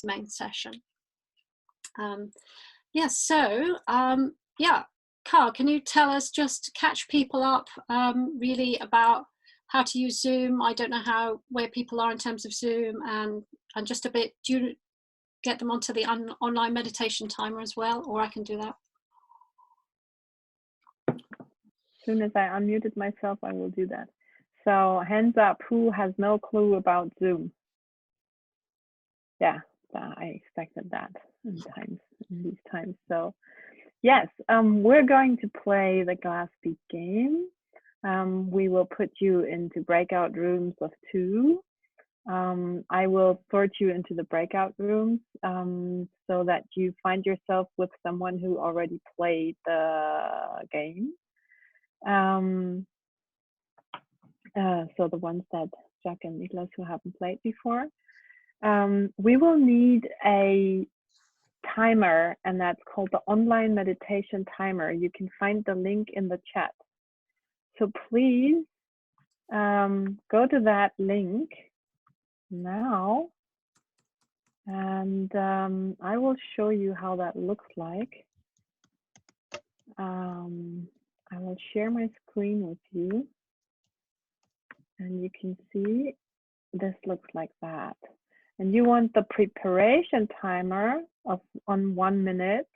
main session. Yes, so yeah, Carl, can you tell us, just to catch people up, really about how to use Zoom? I don't know where people are in terms of Zoom, and just a bit, do you get them onto the online meditation timer as well, or I can do that? As soon as I unmuted myself, I will do that. So hands up, who has no clue about Zoom? Yeah, I expected that in these times. So yes, we're going to play the Glass Bead Game. We will put you into breakout rooms of 2. I will sort you into the breakout rooms so that you find yourself with someone who already played the game. So the ones that Jack and Niklas who haven't played before. We will need a timer, and that's called the online meditation timer. You can find the link in the chat. So please go to that link now, and I will show you how that looks like. I will share my screen with you, and you can see this looks like that. And you want the preparation timer on 1 minute.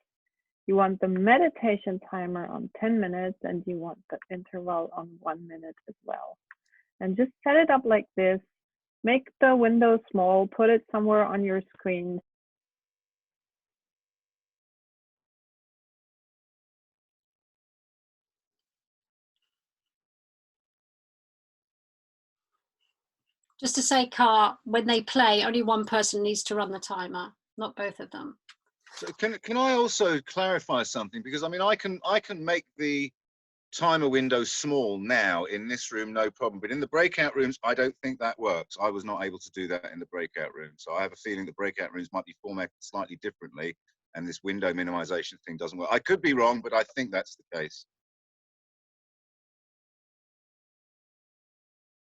You want the meditation timer on 10 minutes, and you want the interval on 1 minute as well. And just set it up like this. Make the window small, put it somewhere on your screen. Just to say, Car, when they play, only one person needs to run the timer, not both of them. So can I also clarify something? Because I mean, I can make the timer window small now in this room, no problem. But in the breakout rooms, I don't think that works. I was not able to do that in the breakout room. So I have a feeling the breakout rooms might be formatted slightly differently, and this window minimization thing doesn't work. I could be wrong, but I think that's the case.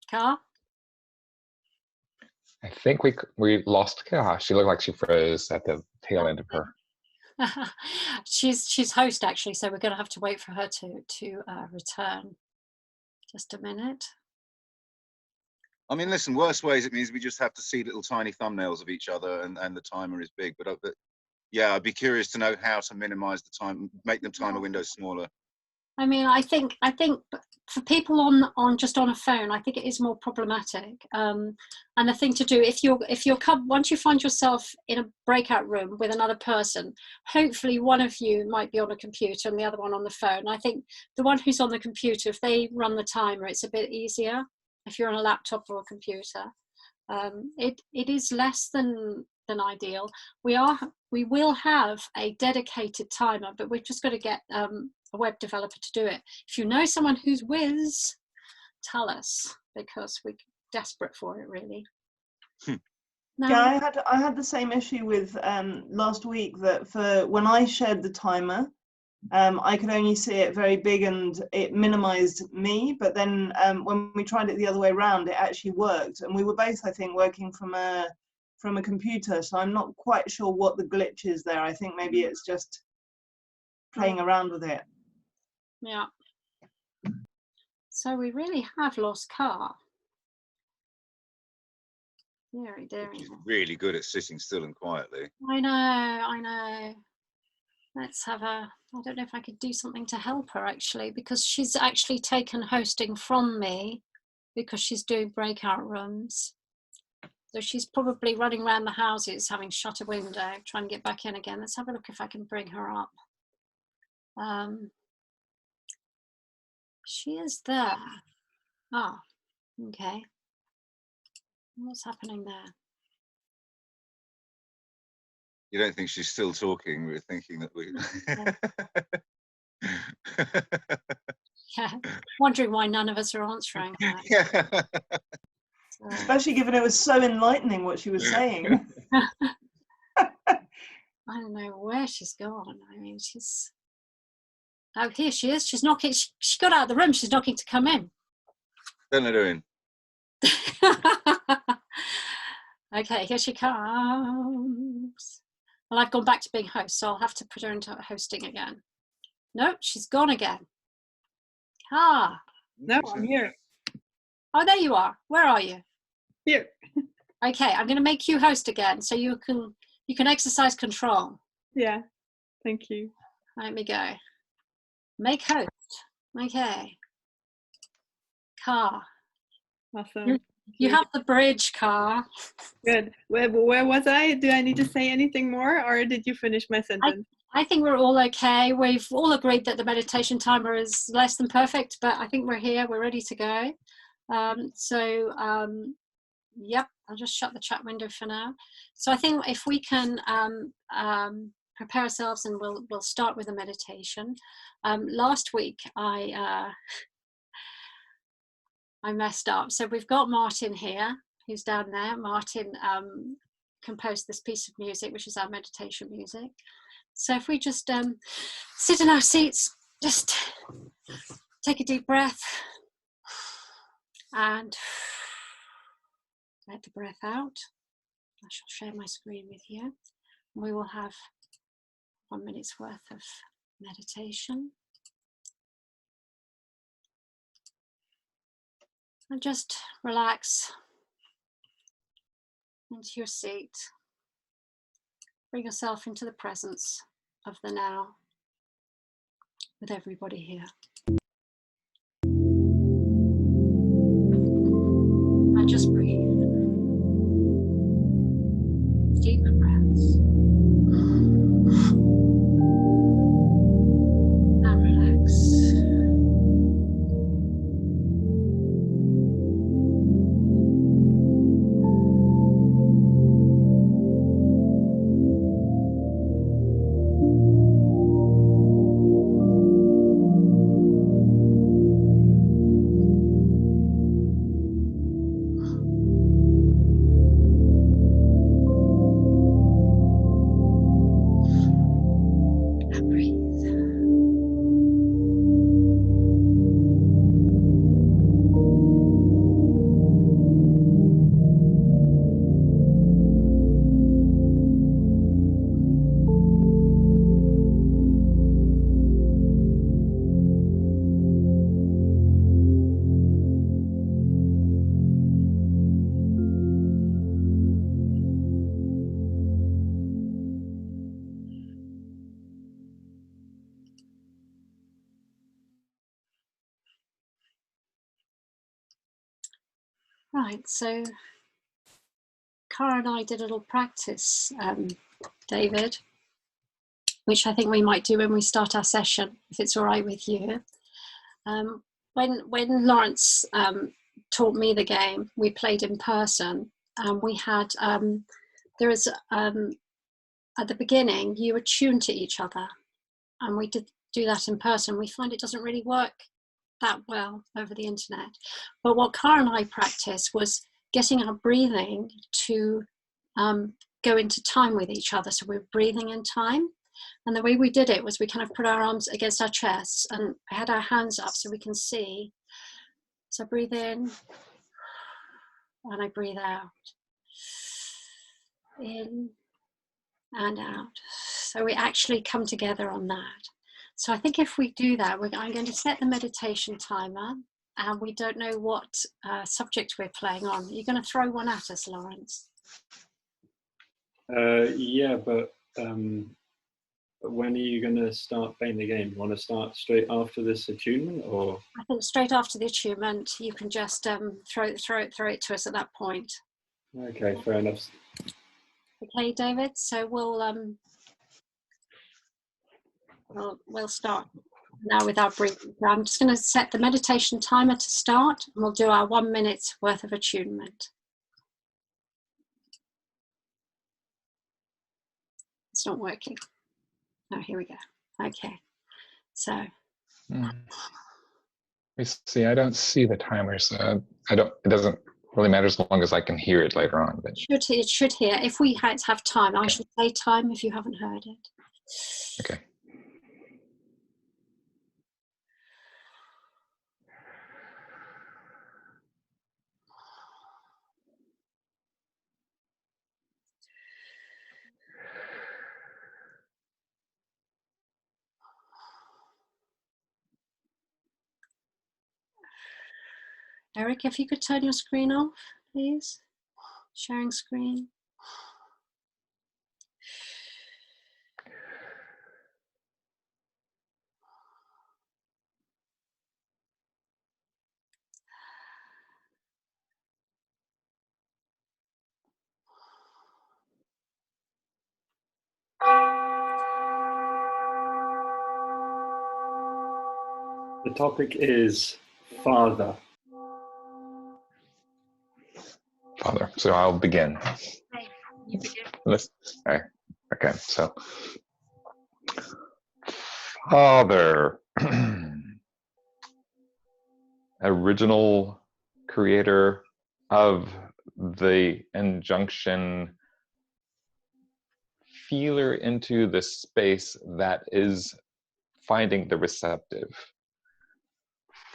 Car? I think we lost Kaha. She looked like she froze at the tail end of her. she's host actually, so we're going to have to wait for her to return. Just a minute. I mean, listen, worst ways it means we just have to see little tiny thumbnails of each other, and the timer is big. But yeah, I'd be curious to know how to minimize the time, make the timer windows smaller. I mean, I think for people on just on a phone, I think it is more problematic. And the thing to do, if you're once you find yourself in a breakout room with another person, hopefully one of you might be on a computer and the other one on the phone. I think the one who's on the computer, if they run the timer, it's a bit easier. If you're on a laptop or a computer, it is less than ideal. We will have a dedicated timer, but we've just got to get a web developer to do it. If you know someone who's whiz, tell us, because we're desperate for it, really. No? Yeah, I had the same issue with last week, that for when I shared the timer, I could only see it very big and it minimized me, but then when we tried it the other way around, it actually worked, and we were both, I think, working from a computer, so I'm not quite sure what the glitch is there. I think maybe it's just playing around with it. Yeah. So we really have lost Car. Very daring. She's really good at sitting still and quietly. I know. Let's have a, I don't know if I could do something to help her, actually, because she's actually taken hosting from me because she's doing breakout rooms. So she's probably running around the houses, having shut a window, trying to get back in again. Let's have a look if I can bring her up. She is there. Ah, okay. What's happening there? You don't think she's still talking? We're thinking that we. Yeah, wondering why none of us are answering her. Yeah. So. Especially given it was so enlightening what she was saying. I don't know where she's gone. I mean, she's. Oh, here she is. She's knocking. She got out of the room. She's knocking to come in. Don't let her in. Okay, here she comes. Well, I've gone back to being host, so I'll have to put her into hosting again. Nope, she's gone again. Ah. No, I'm here. Oh, there you are. Where are you? Here. Okay, I'm going to make you host again, so you can exercise control. Yeah. Thank you. Let me go. Make host. Okay. Car. Awesome. You have the bridge, Car. Good. Where was I? Do I need to say anything more, or did you finish my sentence? I think we're all okay. We've all agreed that the meditation timer is less than perfect, but I think we're here. We're ready to go. Yep, I'll just shut the chat window for now. So I think if we can prepare ourselves, and we'll start with the meditation. Last week I messed up. So we've got Martin here, who's down there. Martin composed this piece of music, which is our meditation music. So if we just sit in our seats, just take a deep breath and let the breath out. I shall share my screen with you. We will have 1 minute's worth of meditation. And just relax into your seat. Bring yourself into the presence of the now with everybody here. And just breathe. Deep breaths. And relax. Right, so Cara and I did a little practice, David, which I think we might do when we start our session, if it's all right with you. When Lawrence taught me the game, we played in person, and we had, there is, at the beginning, you were tuned to each other, and we did do that in person. We find it doesn't really work that well over the internet. But what Cara and I practiced was getting our breathing to go into time with each other. So we were breathing in time. And the way we did it was we kind of put our arms against our chests and had our hands up so we can see. So breathe in and I breathe out. In and out. So we actually come together on that. So I think if we do that, I'm going to set the meditation timer, and we don't know what subject we're playing on. You're going to throw one at us, Lawrence. Yeah, but when are you going to start playing the game? You want to start straight after this attunement, or? I think straight after the attunement, you can just throw it to us at that point. Okay, fair enough. Okay, David. So we'll start now with our breathing. I'm just going to set the meditation timer to start, and we'll do our 1 minute's worth of attunement. It's not working. Oh, here we go. Okay. So. We see. I don't see the timer, so I don't. It doesn't really matter as long as I can hear it later on. But it should hear. If we have time, okay. I should say time if you haven't heard it. Okay. Eric, if you could turn your screen off, please. Sharing screen. The topic is father. Father. So I'll begin. Okay, you begin. Okay, so Father, original creator of the injunction, feeler into the space that is finding the receptive.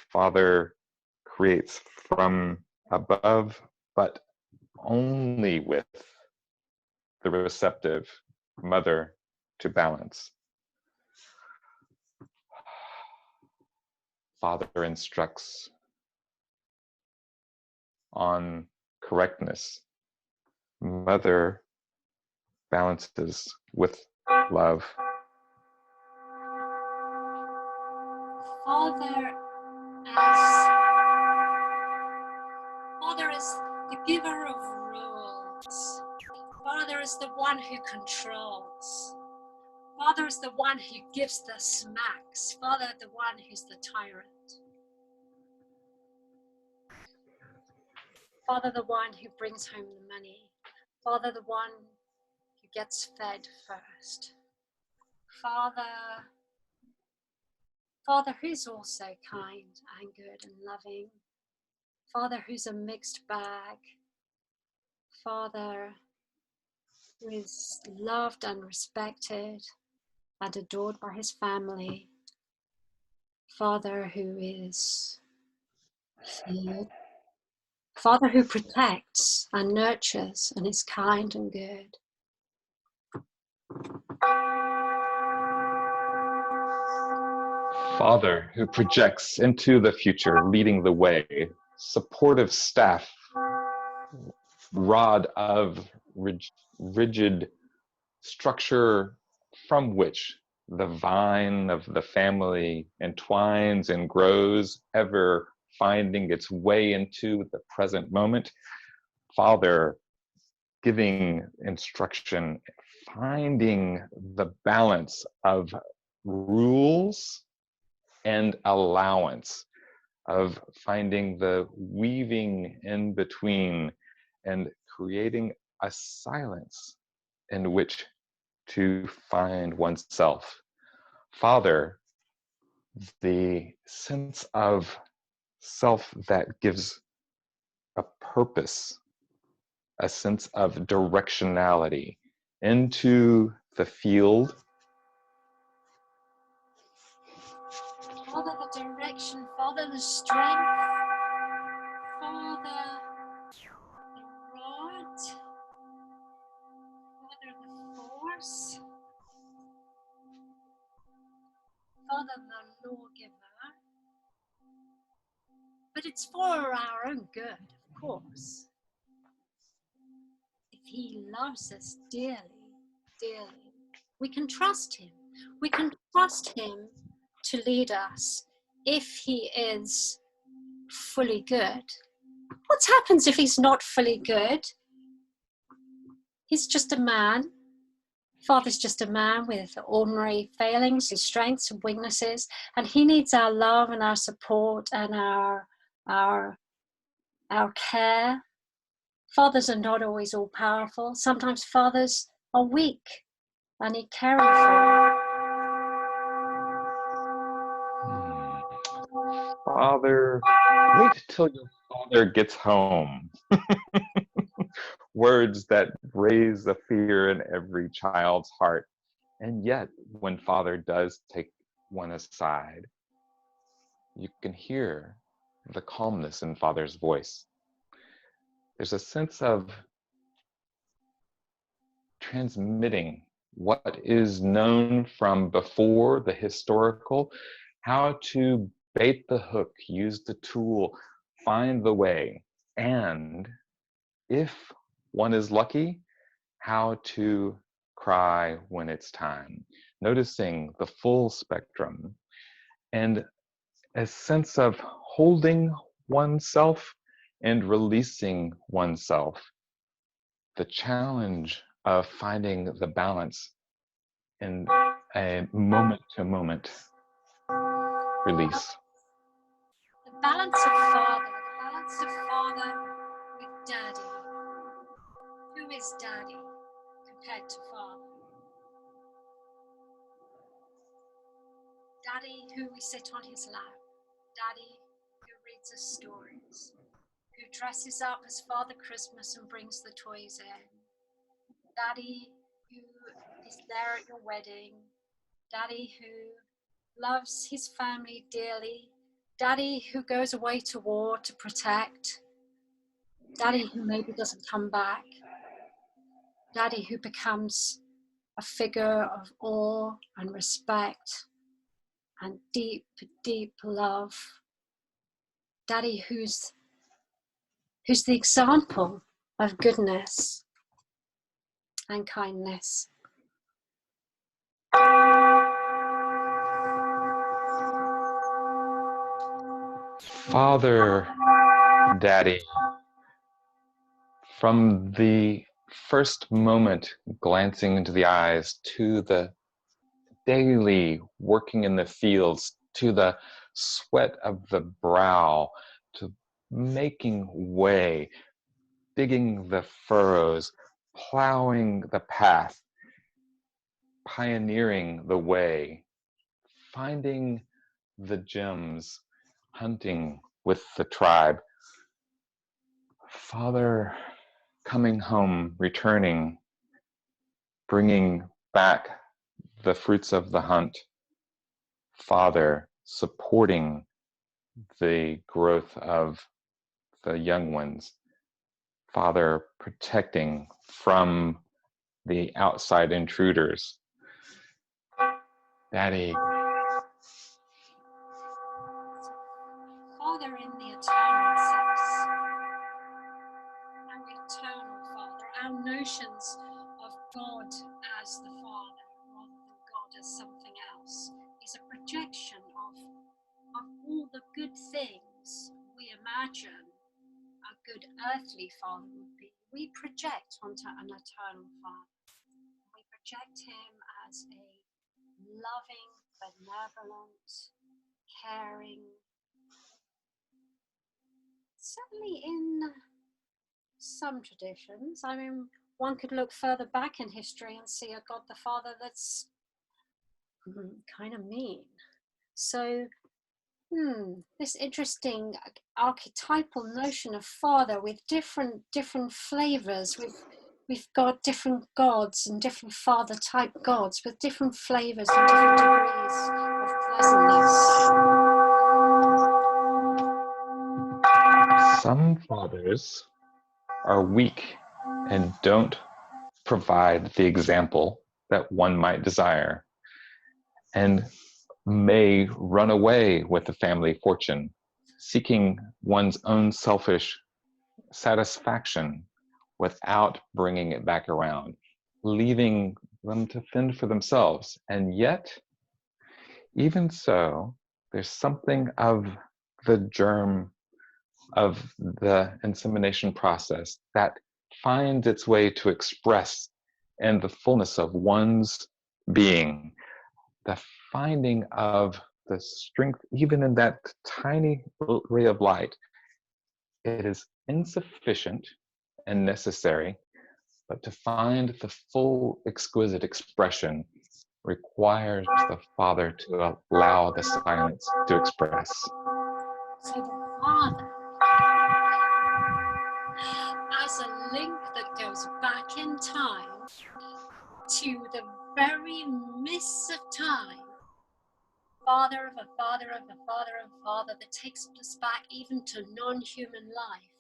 Father creates from above, but only with the receptive mother to balance. Father instructs on correctness. Mother balances with love. Father is the giver of rules. Father is the one who controls. Father is the one who gives the smacks. Father, the one who's the tyrant. Father, the one who brings home the money. Father, the one who gets fed first. Father who's also kind and good and loving. Father who's a mixed bag. Father who is loved and respected and adored by his family. Father who is feared. Father who protects and nurtures and is kind and good. Father who projects into the future, leading the way. Supportive staff, rod of rigid structure from which the vine of the family entwines and grows, ever finding its way into the present moment. Father giving instruction, finding the balance of rules and allowance, of finding the weaving in between and creating a silence in which to find oneself. Father, the sense of self that gives a purpose, a sense of directionality into the field. Father, the direction. Father, the strength. Father, the rod. Father, the force. Father, the lawgiver. But it's for our own good, of course. If he loves us dearly, dearly, we can trust him. We can trust him to lead us if he is fully good. What happens if he's not fully good? He's just a man. Father's just a man with ordinary failings and strengths and weaknesses, and he needs our love and our support and our care. Fathers are not always all powerful. Sometimes fathers are weak and need caring for. Father, wait till your father gets home. Words that raise the fear in every child's heart. And yet, when Father does take one aside, you can hear the calmness in Father's voice. There's a sense of transmitting what is known from before, the historical, how to bait the hook, use the tool, find the way, and if one is lucky, how to cry when it's time, noticing the full spectrum, and a sense of holding oneself and releasing oneself. The challenge of finding the balance in a moment to moment release. The balance of father with daddy. Who is daddy compared to father? Daddy who we sit on his lap. Daddy who reads us stories. Who dresses up as Father Christmas and brings the toys in. Daddy who is there at your wedding. Daddy who loves his family dearly. Daddy who goes away to war to protect. Daddy who maybe doesn't come back. Daddy who becomes a figure of awe and respect and deep, deep love. Daddy who's the example of goodness and kindness. Father, Daddy, from the first moment glancing into the eyes to the daily working in the fields, to the sweat of the brow, to making way, digging the furrows, plowing the path, pioneering the way, finding the gems, hunting with the tribe. Father coming home, returning, bringing back the fruits of the hunt. Father supporting the growth of the young ones. Father protecting from the outside intruders. Daddy. Father in the eternal sense. Our eternal Father. Our notions of God as the Father rather than God as something else is a projection of all the good things we imagine a good earthly father would be. We project onto an eternal Father. We project him as a loving, benevolent, caring, certainly in some traditions. I mean, one could look further back in history and see a God the Father that's kind of mean. So this interesting archetypal notion of father with different flavors. We've got different gods and different father type gods with different flavors and different degrees of pleasantness. Some fathers are weak and don't provide the example that one might desire, and may run away with the family fortune, seeking one's own selfish satisfaction without bringing it back around, leaving them to fend for themselves. And yet, even so, there's something of the germ of the insemination process that finds its way to express in the fullness of one's being, the finding of the strength, even in that tiny ray of light. It is insufficient and necessary, but to find the full exquisite expression requires the Father to allow the silence to express. So the Father, as a link that goes back in time to the very mists of time, Father of a Father of a Father of a Father that takes us back even to non-human life.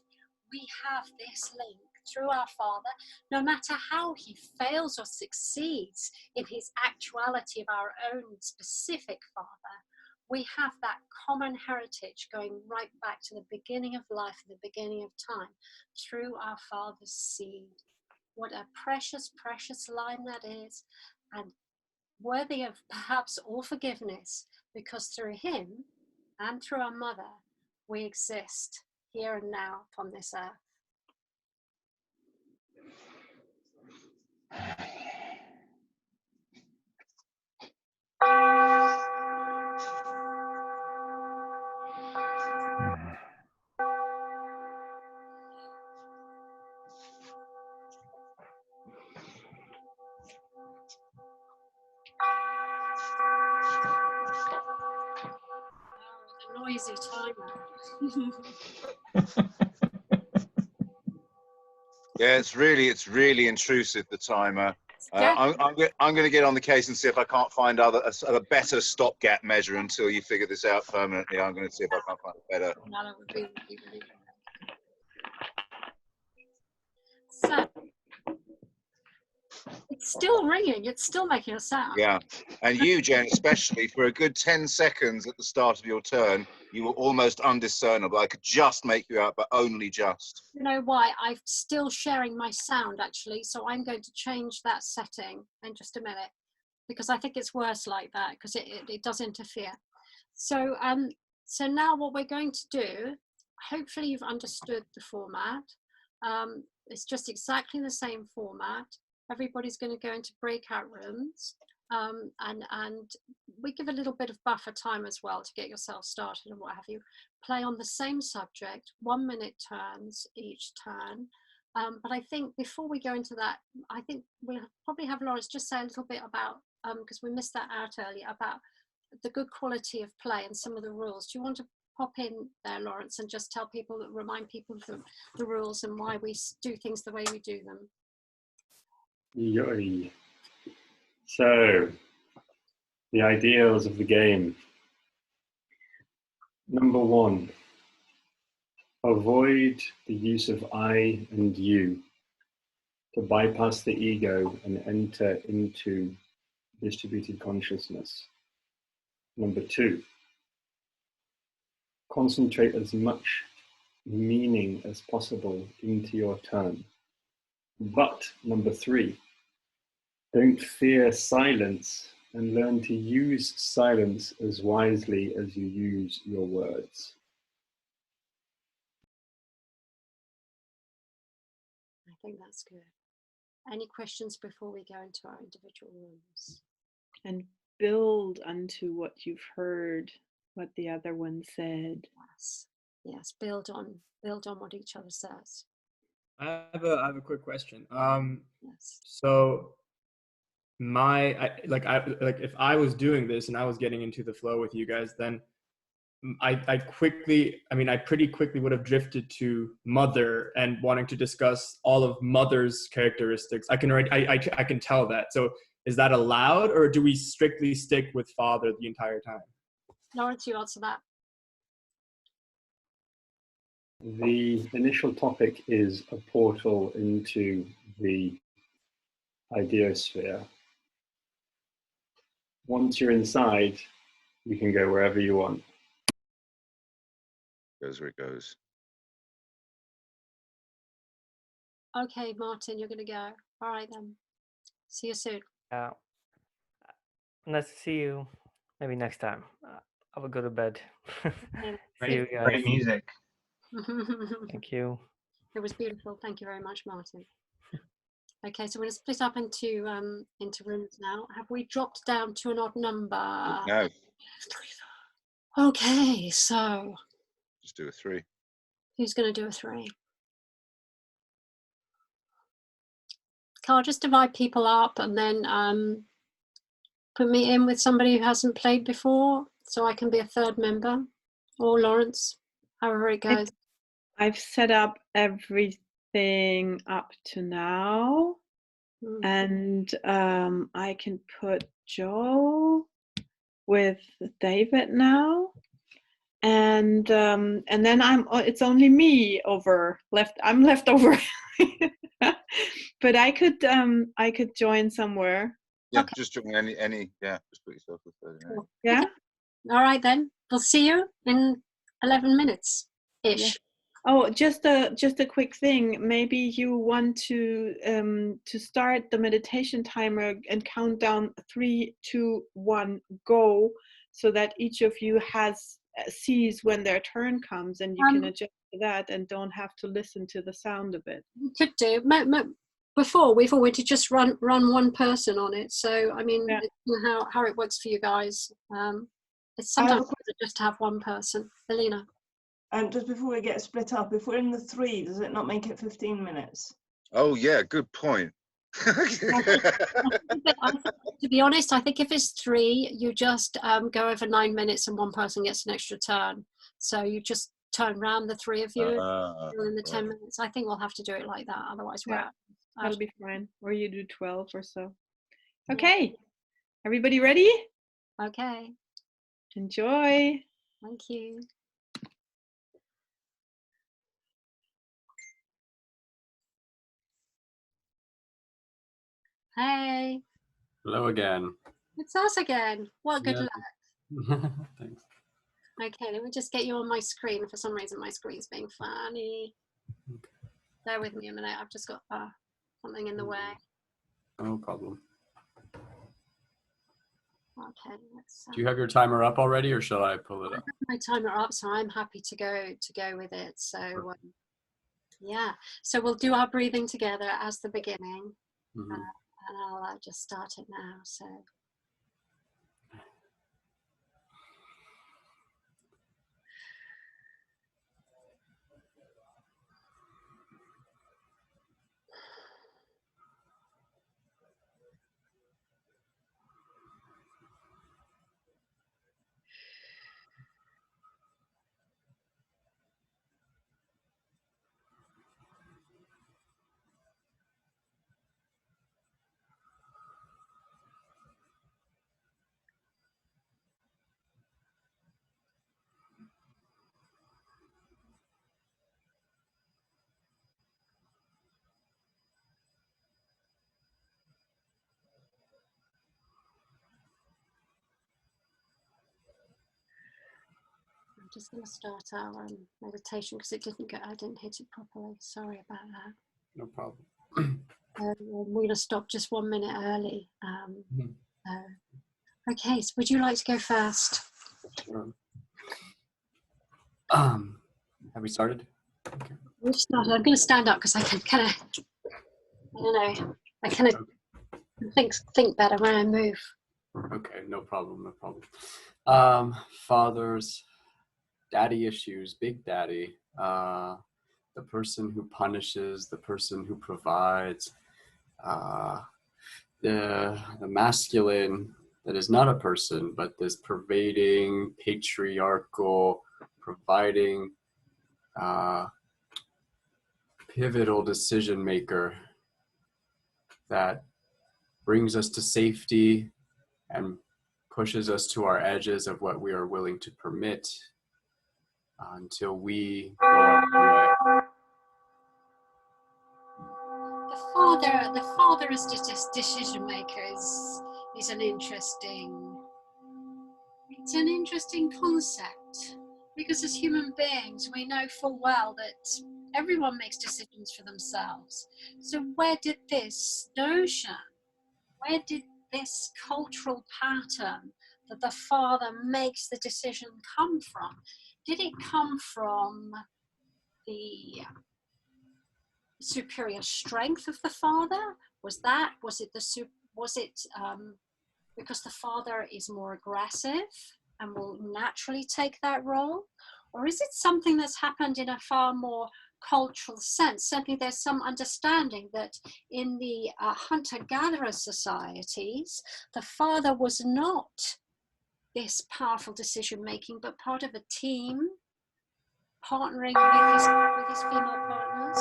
We have this link through our Father, no matter how he fails or succeeds in his actuality of our own specific Father. we have that common heritage going right back to the beginning of life, the beginning of time, through our Father's seed. What a precious, precious line that is, and worthy of perhaps all forgiveness, because through him and through our mother, we exist here and now upon this earth. Noisy timer. Yeah, it's really intrusive, the timer. I'm going to get on the case and see if I can't find a better stopgap measure until you figure this out permanently. I'm going to see if I can't find a better. No, that would be really good. So it's still ringing. It's still making a sound. Yeah, and you, Jen, especially for a good 10 seconds at the start of your turn, you were almost undiscernible. I could just make you out, but only just. You know why? I'm still sharing my sound, actually, so I'm going to change that setting in just a minute, because I think it's worse like that, because it does interfere. So so now what we're going to do, hopefully you've understood the format. It's just exactly the same format. Everybody's going to go into breakout rooms, and we give a little bit of buffer time as well to get yourself started and what have you. Play on the same subject, 1 minute turns each turn. But I think before we go into that, I think we'll probably have Lawrence just say a little bit about, because we missed that out earlier, about the good quality of play and some of the rules. Do you want to pop in there, Lawrence, and just tell people, remind people of the rules and why we do things the way we do them? Yoy. So, the ideals of the game. Number 1, avoid the use of I and you to bypass the ego and enter into distributed consciousness. Number 2, concentrate as much meaning as possible into your turn. But number 3, don't fear silence and learn to use silence as wisely as you use your words. I think that's good. Any questions before we go into our individual rooms? And build unto what you've heard, what the other one said. Yes, build on what each other says. I have a quick question. Yes. So if I was doing this and I was getting into the flow with you guys, then I pretty quickly would have drifted to mother and wanting to discuss all of mother's characteristics. I can tell that. So is that allowed, or do we strictly stick with father the entire time? Lawrence, you answer that. The initial topic is a portal into the ideosphere. Once you're inside, you can go wherever you want. Goes where it goes. Okay, Martin, you're going to go. All right, then. See you soon. Yeah. Nice to see you. Maybe next time. I will go to bed. See you guys. Great music. Thank you. It was beautiful. Thank you very much, Martin. Okay, so we're going to split up into rooms now. Have we dropped down to an odd number? No. Okay, so Just do a 3. who's going to do a 3? I'll just divide people up and then put me in with somebody who hasn't played before, so I can be a third member, or Lawrence, however it goes. I've set up everything up to now, and I can put Joe with David now, and then it's only me left. I'm left over. But I could join somewhere. Yeah, Okay. just join any. Yeah, just put yourself with 30. Yeah. All right then. We'll see you in 11 minutes ish. Yeah. Oh, just a quick thing. Maybe you want to start the meditation timer and count down 3, 2, 1, go, so that each of you sees when their turn comes, and you can adjust to that and don't have to listen to the sound of it. You could do. Before we've always just run one person on it. So I mean, Yeah. how it works for you guys. It's sometimes better just to have one person. Alina. Just before we get split up, if we're in the 3, does it not make it 15 minutes? Oh yeah, good point. I think, to be honest, I think if it's 3, you just go over 9 minutes and one person gets an extra turn. So you just turn round the 3 of you in the 10 minutes. I think we'll have to do it like that. Otherwise, we're out. That'll be fine. Or you do 12 or so. Okay. Everybody ready? Okay. Enjoy. Thank you. Hey. Hello again. It's us again. What good luck. Thanks. Okay, let me just get you on my screen. For some reason, my screen's being funny. Okay. Bear with me a minute. I've just got something in the way. No problem. Okay, let's. Do you have your timer up already, or shall I pull it up? I have my timer up, so I'm happy to go with it. So yeah, so we'll do our breathing together as the beginning, Mm-hmm. and I'll just start it now. So. I'm just going to start our meditation because I didn't hit it properly. Sorry about that. No problem. We're going to stop just 1 minute early. Okay, so would you like to go first? Sure. Have we started? Okay. We've started. I'm going to stand up because I can kind of, I don't know, I kind of think better when I move. Okay, no problem, no problem. Fathers, daddy issues, big daddy, the person who punishes, the person who provides, the masculine that is not a person, but this pervading, patriarchal, providing, pivotal decision maker that brings us to safety and pushes us to our edges of what we are willing to permit until we go our way. The father as decision maker is an interesting concept, because as human beings we know full well that everyone makes decisions for themselves. So where did this notion, where did this cultural pattern that the father makes the decision come from? Did it come from the superior strength of the father? Was it because the father is more aggressive and will naturally take that role? Or is it something that's happened in a far more cultural sense? Certainly there's some understanding that in the hunter-gatherer societies, the father was not this powerful decision-making, but part of a team, partnering with his female partners.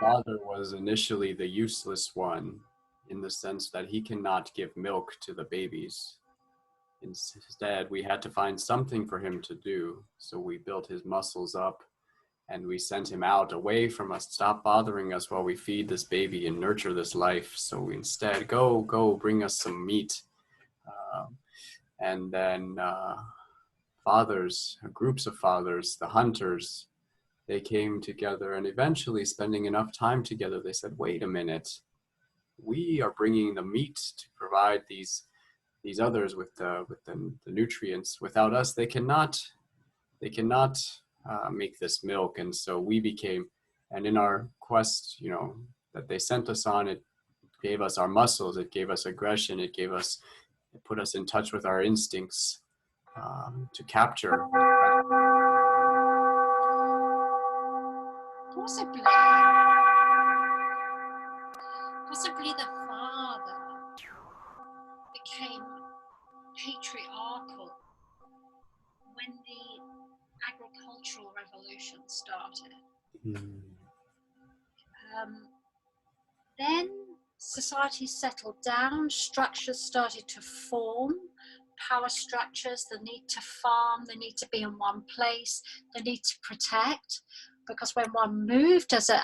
Father was initially the useless one, in the sense that he cannot give milk to the babies. Instead, we had to find something for him to do, so we built his muscles up And we sent him out away from us. Stop bothering us while we feed this baby and nurture this life. So we instead, go, bring us some meat. And then fathers, groups of fathers, the hunters, they came together, and eventually, spending enough time together, they said, wait a minute, we are bringing the meat to provide these others with the nutrients. Without us, they cannot make this milk. And so we became, and in our quest, that they sent us on, it gave us our muscles, it gave us aggression, it put us in touch with our instincts to capture. Possibly the father became patriarchal when the agricultural revolution started. Then society settled down, structures started to form, power structures, the need to farm, the need to be in one place, the need to protect. Because when one moved as a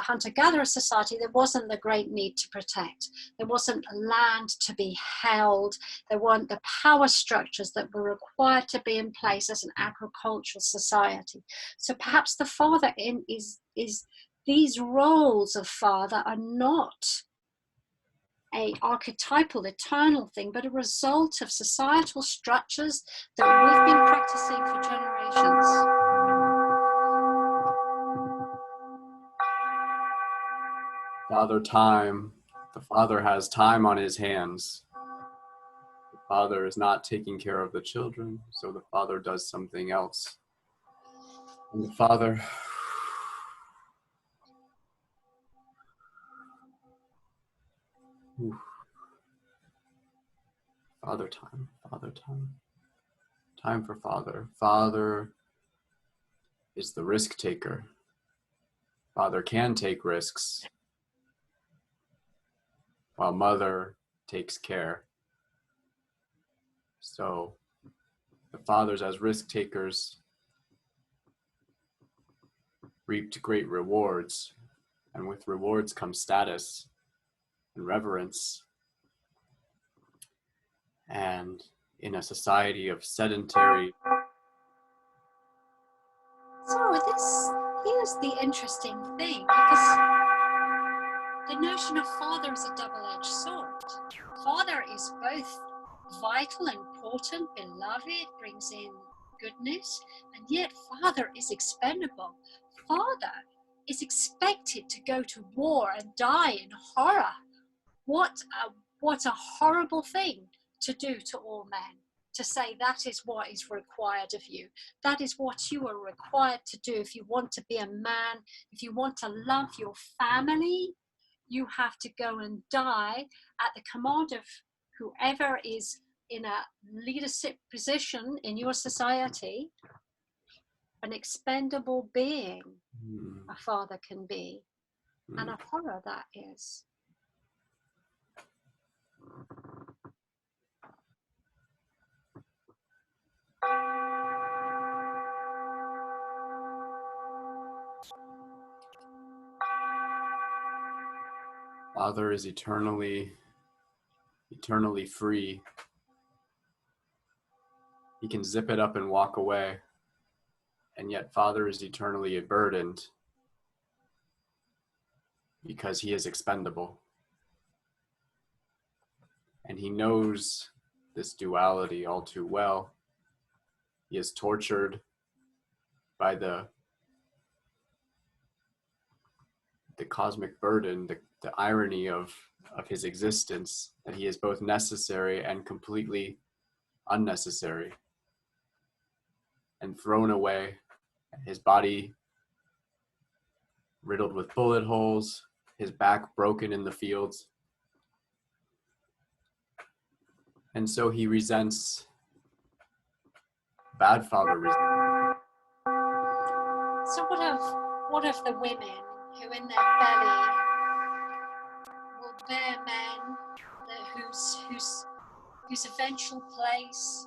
hunter-gatherer society, there wasn't the great need to protect. There wasn't land to be held. There weren't the power structures that were required to be in place as an agricultural society. So perhaps the father is these roles of father are not a archetypal, eternal thing, but a result of societal structures that we've been practicing for generations. Father time. The father has time on his hands. The father is not taking care of the children, so the father does something else. And the father Father time. Time for father. Father is the risk taker. Father can take risks, while mother takes care. So the fathers as risk takers reaped great rewards, and with rewards comes status and reverence. And in a society of sedentary... So here's the interesting thing, because the notion of father is a double-edged sword. Father is both vital, important, beloved, brings in goodness, and yet father is expendable. Father is expected to go to war and die in horror. What a horrible thing to do to all men, to say that is what is required of you. That is what you are required to do if you want to be a man, if you want to love your family. You have to go and die at the command of whoever is in a leadership position in your society. An expendable being a father can be, and a horror that is. Father is eternally free. He can zip it up and walk away, and yet father is eternally burdened because he is expendable. And he knows this duality all too well. He is tortured by the cosmic burden, the irony of his existence, that he is both necessary and completely unnecessary, and thrown away, his body riddled with bullet holes, his back broken in the fields. And so he resents bad father resentment. So what of the women who in their belly will bear men whose eventual place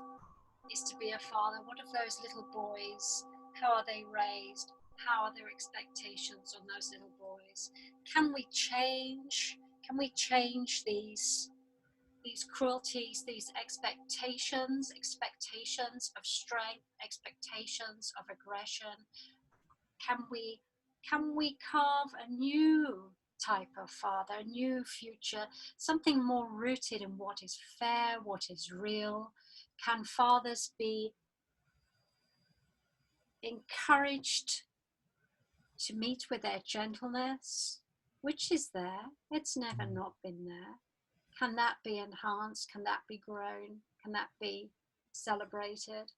is to be a father? What of those little boys? How are they raised? How are their expectations on those little boys? Can we change these cruelties, these expectations of strength, expectations of aggression? Can we carve a new type of father, a new future, something more rooted in what is fair, what is real? Can fathers be encouraged to meet with their gentleness, which is there? It's never not been there. Can that be enhanced? Can that be grown? Can that be celebrated?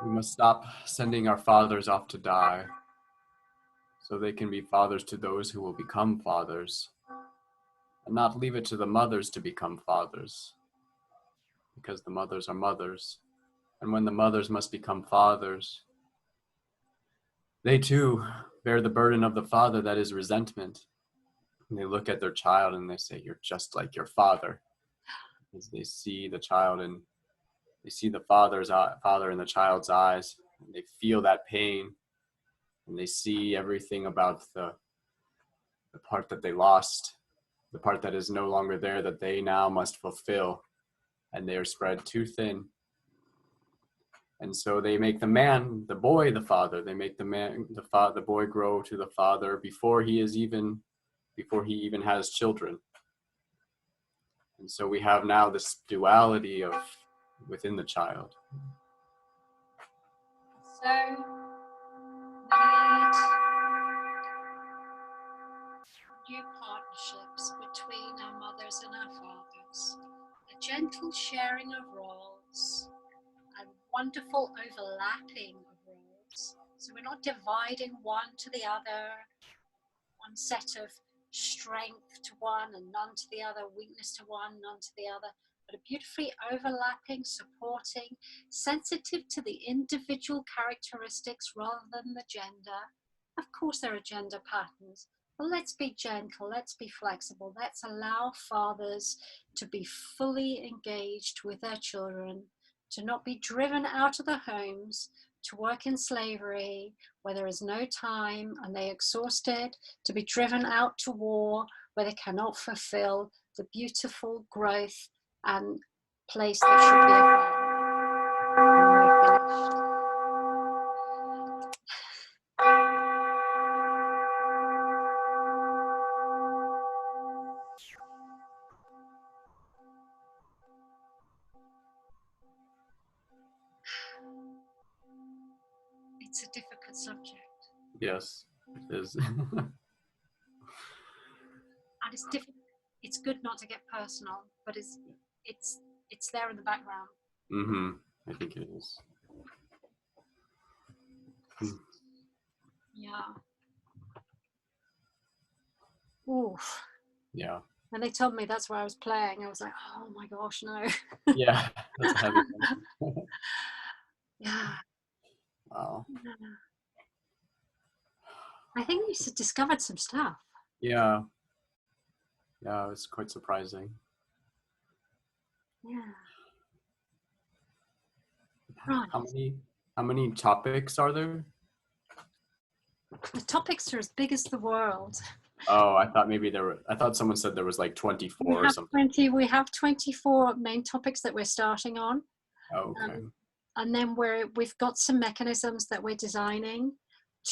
We must stop sending our fathers off to die so they can be fathers to those who will become fathers, and not leave it to the mothers to become fathers, because the mothers are mothers. And when the mothers must become fathers, they too bear the burden of the father, that is resentment. And they look at their child and they say, "You're just like your father." As they see the child and they see the father in the child's eyes, and they feel that pain, and they see everything about the part that they lost, the part that is no longer there, that they now must fulfill, and they are spread too thin. And so they make the boy, the father. They make the boy grow to the father before he even has children. And so we have now this duality of within the child. So we need new partnerships between our mothers and our fathers, a gentle sharing of roles, a wonderful overlapping of roles. So we're not dividing one to the other, one set of strength to one and none to the other, weakness to one, none to the other, but a beautifully overlapping, supporting, sensitive to the individual characteristics rather than the gender. Of course there are gender patterns, but let's be gentle, let's be flexible, let's allow fathers to be fully engaged with their children, to not be driven out of their homes, to work in slavery where there is no time and they are exhausted, to be driven out to war where they cannot fulfill the beautiful growth and place that should be a family. And we're finished. It's a difficult subject. Yes, it is. And it's difficult. It's good not to get personal, but it's there in the background. I think it is. Yeah. Oof. Yeah. And they told me that's where I was playing. I was like, oh my gosh, no. Yeah, that's a heavy one. Yeah. Wow. I think you discovered some stuff. Yeah. Yeah, it's quite surprising. Yeah. Right. How many topics are there? The topics are as big as the world. Oh, I thought someone said there was like 24 or something. We have 24 main topics that we're starting on. Oh, okay. And then we've got some mechanisms that we're designing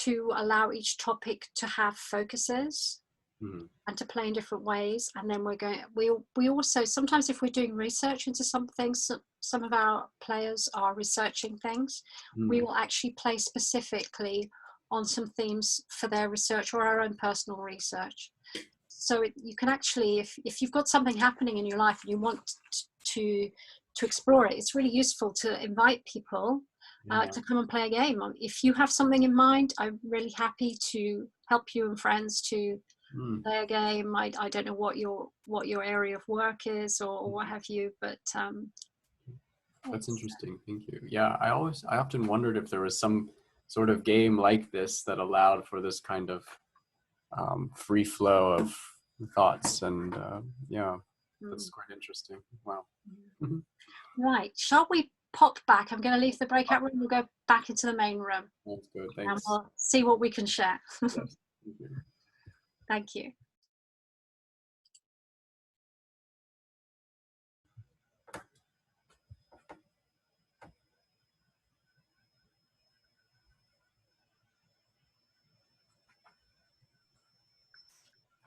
to allow each topic to have focuses and to play in different ways. And then we also, sometimes if we're doing research into some things, some of our players are researching things, we will actually play specifically on some themes for their research or our own personal research. So you can actually, if you've got something happening in your life and you want to explore it, it's really useful to invite people to come and play a game. If you have something in mind, I'm really happy to help you and friends to play a game. I don't know what your area of work is or what have you, but that's interesting. Thank you. Yeah, I often wondered if there was some sort of game like this that allowed for this kind of free flow of thoughts, and that's quite interesting. Wow. Right, shall we pop back. I'm going to leave the breakout room. We'll go back into the main room. That's good. And Thanks. we'll see what we can share. Yes, thank you. Thank you.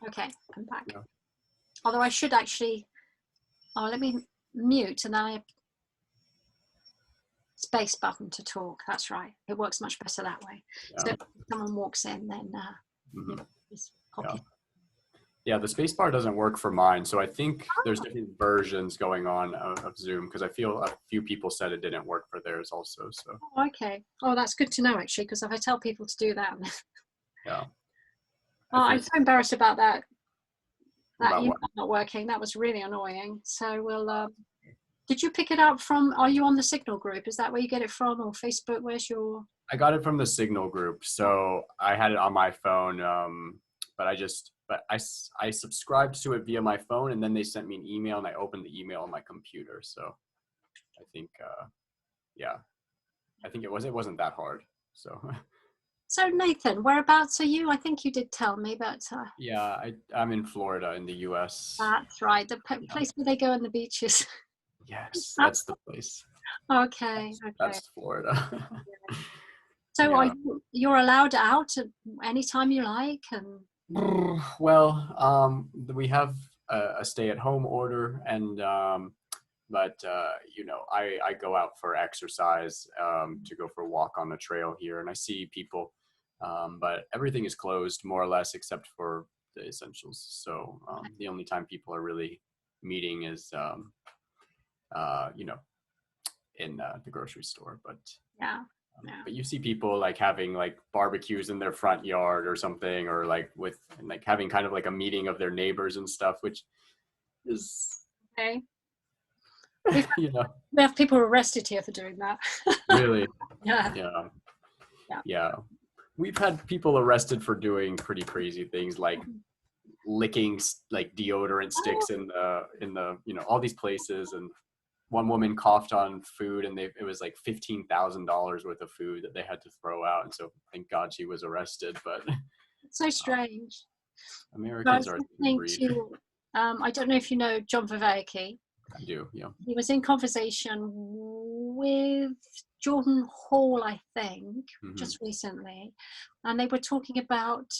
Okay, I'm back. Yeah. Although I should actually, let me mute and then I space button to talk. That's right. It works much better that way. Yeah. So if someone walks in, then Mhm. just copy. Yeah, the space bar doesn't work for mine. So I think there's different versions going on of Zoom, because I feel a few people said it didn't work for theirs also. So Oh, okay. Oh, that's good to know actually, because if I tell people to do that, yeah. oh, I'm so embarrassed about that. That About email what? not working. That was really annoying. So we'll. Did you pick it up from? Are you on the Signal group? Is that where you get it from, or Facebook? Where's your? I got it from the Signal group. So I had it on my phone, but I subscribed to it via my phone, and then they sent me an email, and I opened the email on my computer. So I think, yeah, I think it wasn't that hard. So. So Nathan, whereabouts are you? I think you did tell me, but. Yeah, I'm in Florida in the U.S. That's right. The place where they go on the beaches. Yes, that's the place. Okay. That's Florida. So Yeah. you're allowed out at any time you like, and. Well, we have a stay-at-home order, and but you know, I go out for exercise, to go for a walk on the trail here, and I see people, but everything is closed more or less except for the essentials. So the only time people are really meeting is you know, in the grocery store, but Yeah. but you see people like having like barbecues in their front yard or something, or like like having kind of like a meeting of their neighbors and stuff, which is Okay. you know, We have people arrested here for doing that. really. Yeah. Yeah. We've had people arrested for doing pretty crazy things, like licking like deodorant sticks in the you know, all these places. And one woman coughed on food, and it was like $15,000 worth of food that they had to throw out. And so thank God she was arrested. But It's so strange. Americans are a breed. I don't know if you know John Vervaeke. I do, yeah. He was in conversation with Jordan Hall, I think, just recently, and they were talking about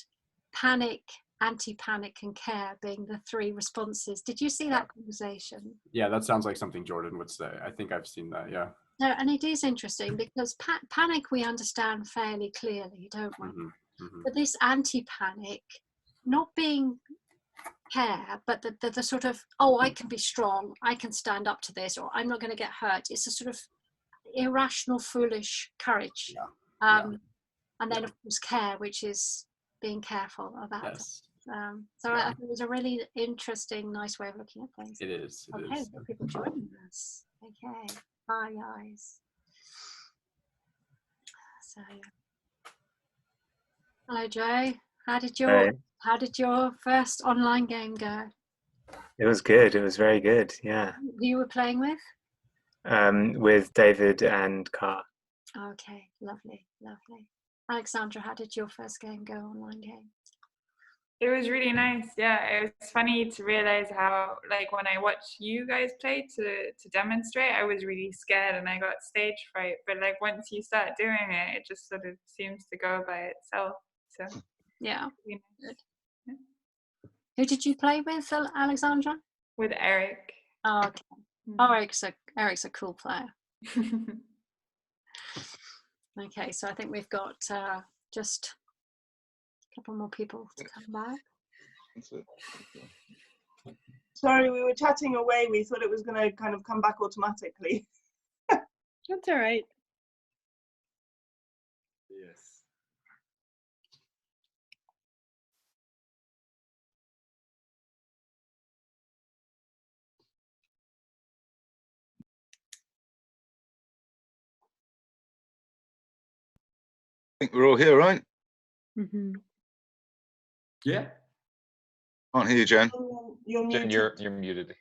panic, anti-panic, and care being the three responses. Did you see that conversation? Yeah, that sounds like something Jordan would say. I think I've seen that, yeah. No, and it is interesting because panic we understand fairly clearly, don't we? But this anti-panic, not being care, but the sort of, oh, I can be strong, I can stand up to this, or I'm not going to get hurt. It's a sort of irrational, foolish courage. And then of course care, which is being careful about it. So I think it was a really interesting, nice way of looking at things. It is. Okay, so people joining us. Okay, bye guys. So, hello Joe. How did your first online game go? It was good. It was very good. Yeah. Who you were playing with? With David and Car. Okay, lovely. Alexandra, how did your first game go, online game? It was really nice. Yeah, it was funny to realize how, like, when I watched you guys play to demonstrate, I was really scared and I got stage fright. But like once you start doing it, it just sort of seems to go by itself. So yeah. Really nice. Yeah. Who did you play with, Alexandra? With Eric. Oh, okay. Oh, Eric's a cool player. Okay, so I think we've got just a couple more people to come back. Sorry, we were chatting away. We thought it was going to kind of come back automatically. That's all right. Yes. I think we're all here, right? Yeah. Can't hear you, Jen. You're Jen, muted. you're muted.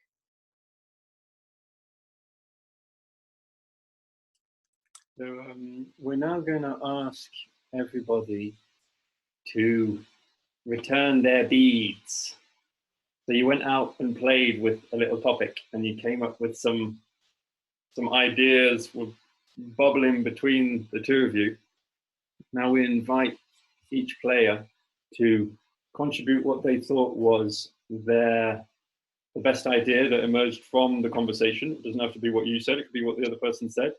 So we're now going to ask everybody to return their beads. So you went out and played with a little topic, and you came up with some ideas were bubbling between the two of you. Now we invite each player to contribute what they thought was the best idea that emerged from the conversation. It doesn't have to be what you said, it could be what the other person said.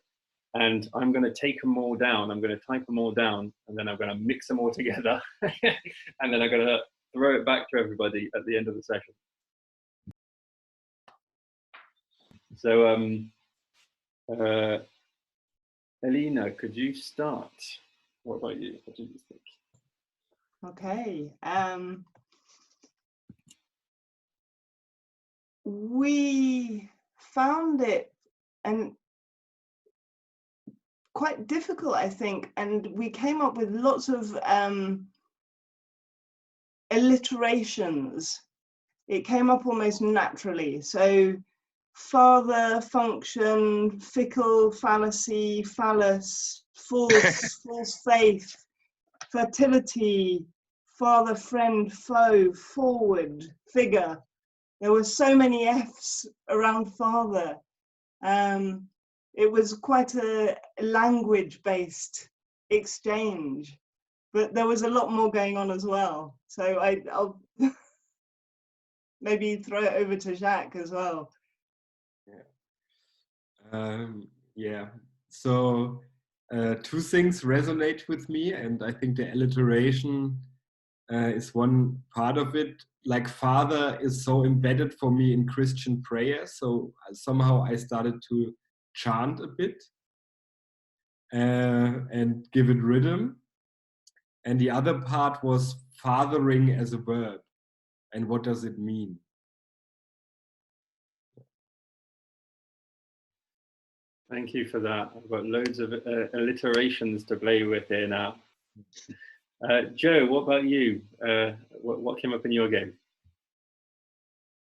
And I'm going to take them all down, I'm going to type them all down, and then I'm going to mix them all together. And then I'm going to throw it back to everybody at the end of the session. So Elena, could you start? What about you? What do you think? Okay. We found it quite difficult, I think, and we came up with lots of alliterations. It came up almost naturally. So father, function, fickle, fallacy, phallus, false, false faith, fertility, father, friend, foe, forward, figure. There were so many F's around father. It was quite a language-based exchange, but there was a lot more going on as well. So I'll maybe throw it over to Jacques as well. Yeah. So two things resonate with me, and I think the alliteration is one part of it. Like father is so embedded for me in Christian prayer, so somehow I started to chant a bit and give it rhythm. And the other part was fathering as a verb, and what does it mean? Thank you for that. I've got loads of alliterations to play with here now. Joe, what about you? What came up in your game?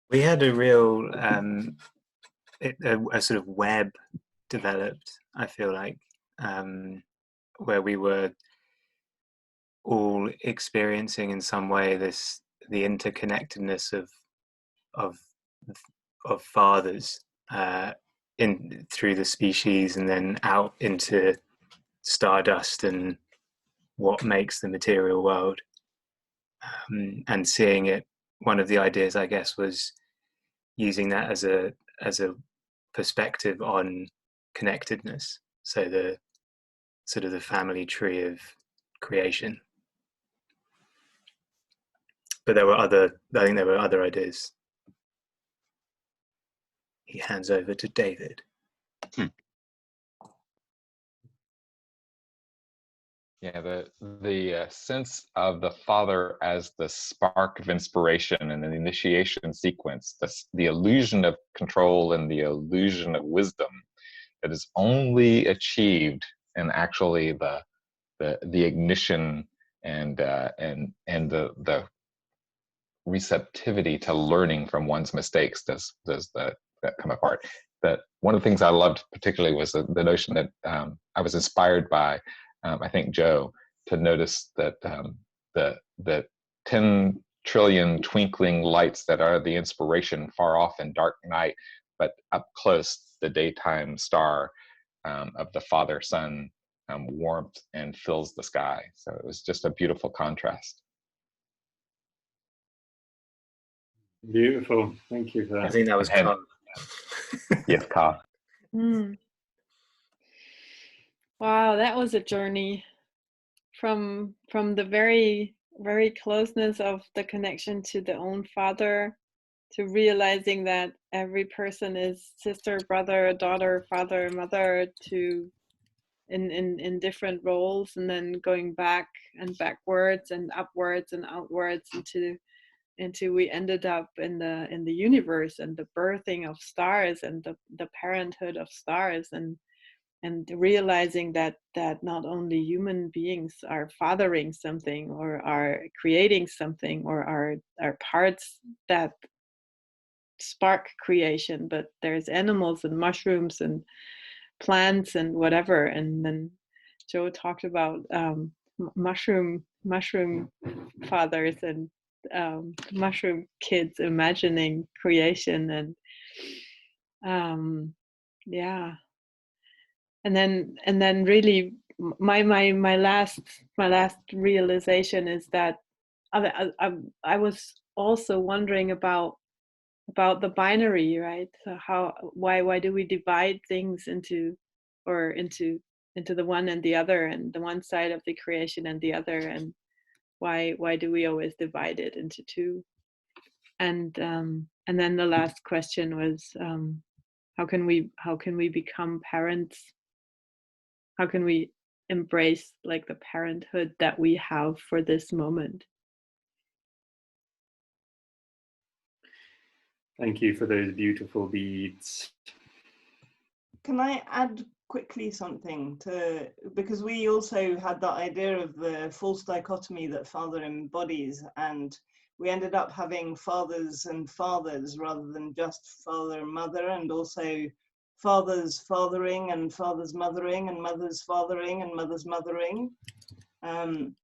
We had a real a sort of web developed, I feel like, where we were all experiencing in some way the interconnectedness of fathers in through the species and then out into stardust and what makes the material world, and seeing it. One of the ideas, I guess, was using that as a perspective on connectedness. So the sort of the family tree of creation. But I think there were other ideas. He hands over to David. Yeah, the sense of the father as the spark of inspiration and an initiation sequence, the illusion of control and the illusion of wisdom that is only achieved in actually the ignition and the receptivity to learning from one's mistakes does that come apart. That one of the things I loved particularly was the notion that I was inspired by. I think Joe, to notice that the 10 trillion twinkling lights that are the inspiration far off in dark night, but up close, the daytime star of the father-son warmth and fills the sky. So it was just a beautiful contrast. Beautiful. Thank you for that. I think that was Carl. Yes, Carl. Wow, that was a journey from the very, very closeness of the connection to the own father, to realizing that every person is sister, brother, daughter, father, mother, to in different roles, and then going back and backwards and upwards and outwards until we ended up in the universe and the birthing of stars and the parenthood of stars, and realizing that not only human beings are fathering something or are creating something or are parts that spark creation, but there's animals and mushrooms and plants and whatever. And then Joe talked about mushroom fathers and mushroom kids imagining creation, and yeah. And then really my last realization is that I was also wondering about the binary, right? So why do we divide things into the one and the other, and the one side of the creation and the other, and why do we always divide it into two? And then the last question was, how can we become parents? How can we embrace like the parenthood that we have for this moment? Thank you for those beautiful beads. Can I add quickly something to, because we also had that idea of the false dichotomy that father embodies, and we ended up having fathers and fathers rather than just father and mother, and also fathers fathering and fathers mothering and mothers fathering and mothers mothering, and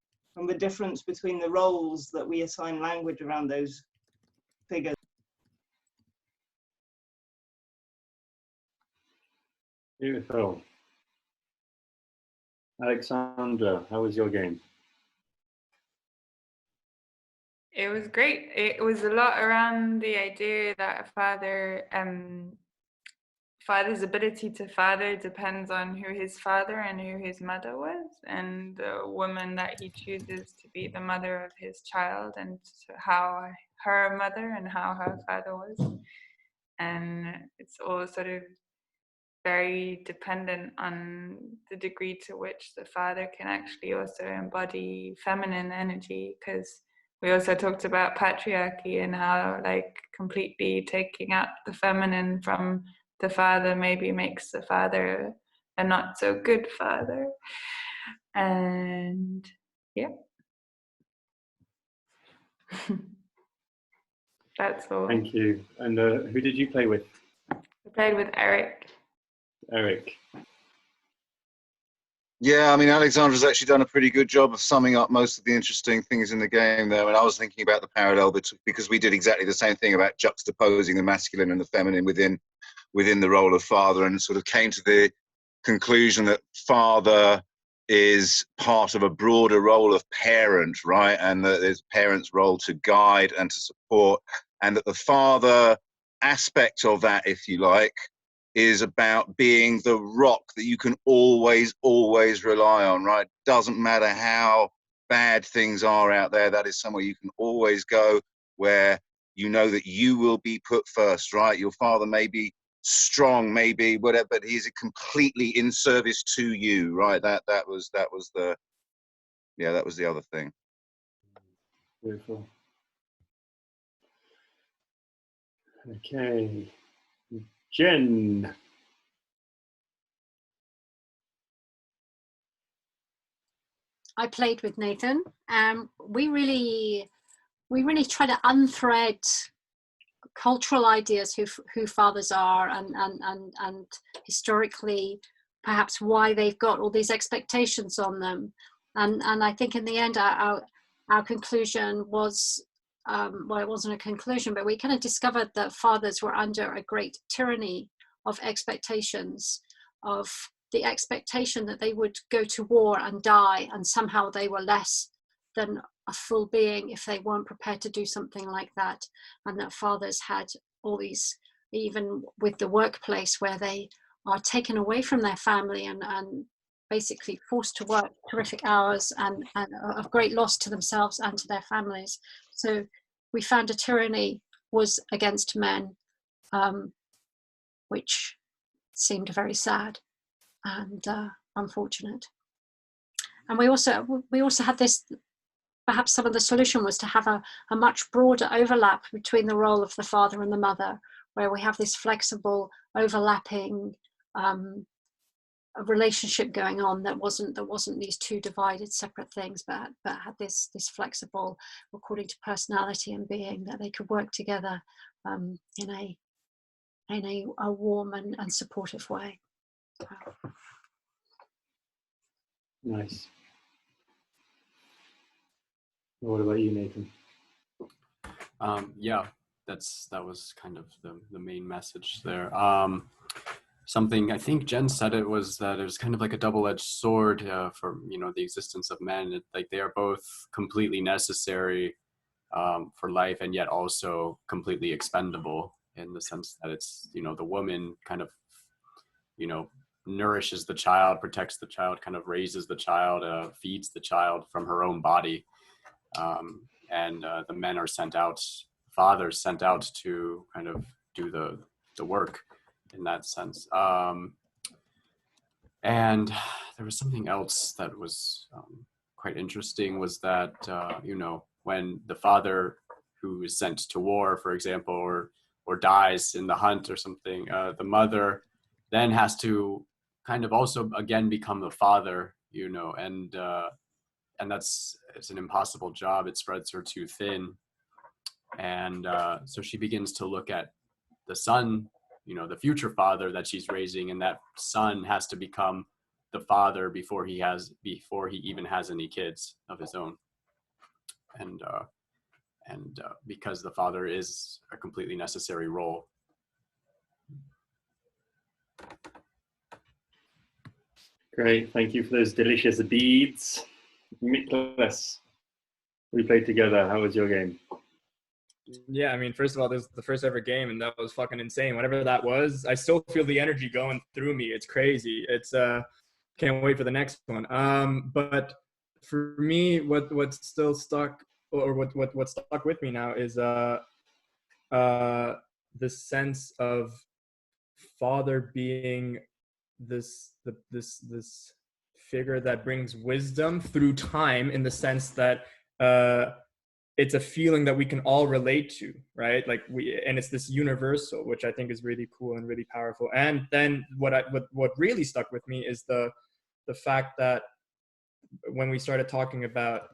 the difference between the roles that we assign language around those figures. Beautiful. Alexandra, how was your game? It was great. It was a lot around the idea that a father's ability to father depends on who his father and who his mother was, and the woman that he chooses to be the mother of his child, and how her mother and how her father was. And it's all sort of very dependent on the degree to which the father can actually also embody feminine energy, because we also talked about patriarchy and how like completely taking out the feminine from the father maybe makes the father a not so good father. And yeah. That's all. Thank you. And who did you play with? I played with Eric. Eric. Yeah, I mean, Alexandra's actually done a pretty good job of summing up most of the interesting things in the game there. And I was thinking about the parallel because we did exactly the same thing about juxtaposing the masculine and the feminine within the role of father, and sort of came to the conclusion that father is part of a broader role of parent, right? And that there's parent's role to guide and to support, and that the father aspect of that, if you like, is about being the rock that you can always rely on, right? Doesn't matter how bad things are out there, that is somewhere you can always go, where you know that you will be put first, right? Your father may be strong, maybe whatever, but he's completely in service to you, right? That was the other thing. Beautiful. Okay. Jen. I played with Nathan, and we really try to unthread cultural ideas who fathers are, and historically perhaps why they've got all these expectations on them, and I think in the end our conclusion was, well, it wasn't a conclusion, but we kind of discovered that fathers were under a great tyranny of expectations, of the expectation that they would go to war and die, and somehow they were less than a full being if they weren't prepared to do something like that. And that fathers had all these, even with the workplace, where they are taken away from their family and basically forced to work terrific hours, and of great loss to themselves and to their families. So we found a tyranny was against men, which seemed very sad and unfortunate. And we also had this, perhaps some of the solution was to have a much broader overlap between the role of the father and the mother, where we have this flexible overlapping a relationship going on that wasn't these two divided separate things, but had this flexible, according to personality and being, that they could work together in a warm and supportive way. Nice. What about you, Nathan? Yeah, that was kind of the main message there. Something I think Jen said it was that it was kind of like a double-edged sword for the existence of men. Like they are both completely necessary for life, and yet also completely expendable in the sense that it's the woman kind of nourishes the child, protects the child, kind of raises the child, feeds the child from her own body, and the men are sent out, fathers sent out to kind of do the work in that sense. And there was something else that was quite interesting, was that when the father who is sent to war, for example, or dies in the hunt or something, the mother then has to kind of also again become the father, and it's an impossible job. It spreads her too thin, and so she begins to look at the son, the future father that she's raising, and that son has to become the father before he even has any kids of his own, and because the father is a completely necessary role. Great, thank you for those delicious beads. Nicholas, we played together. How was your game? Yeah, I mean, first of all, this is the first ever game, and that was fucking insane. Whatever that was, I still feel the energy going through me. It's crazy. It's can't wait for the next one. But for me, what's still stuck, or what stuck with me now is the sense of father being this figure that brings wisdom through time, in the sense that it's a feeling that we can all relate to, right? Like and it's this universal, which I think is really cool and really powerful. And then what really stuck with me is the fact that when we started talking about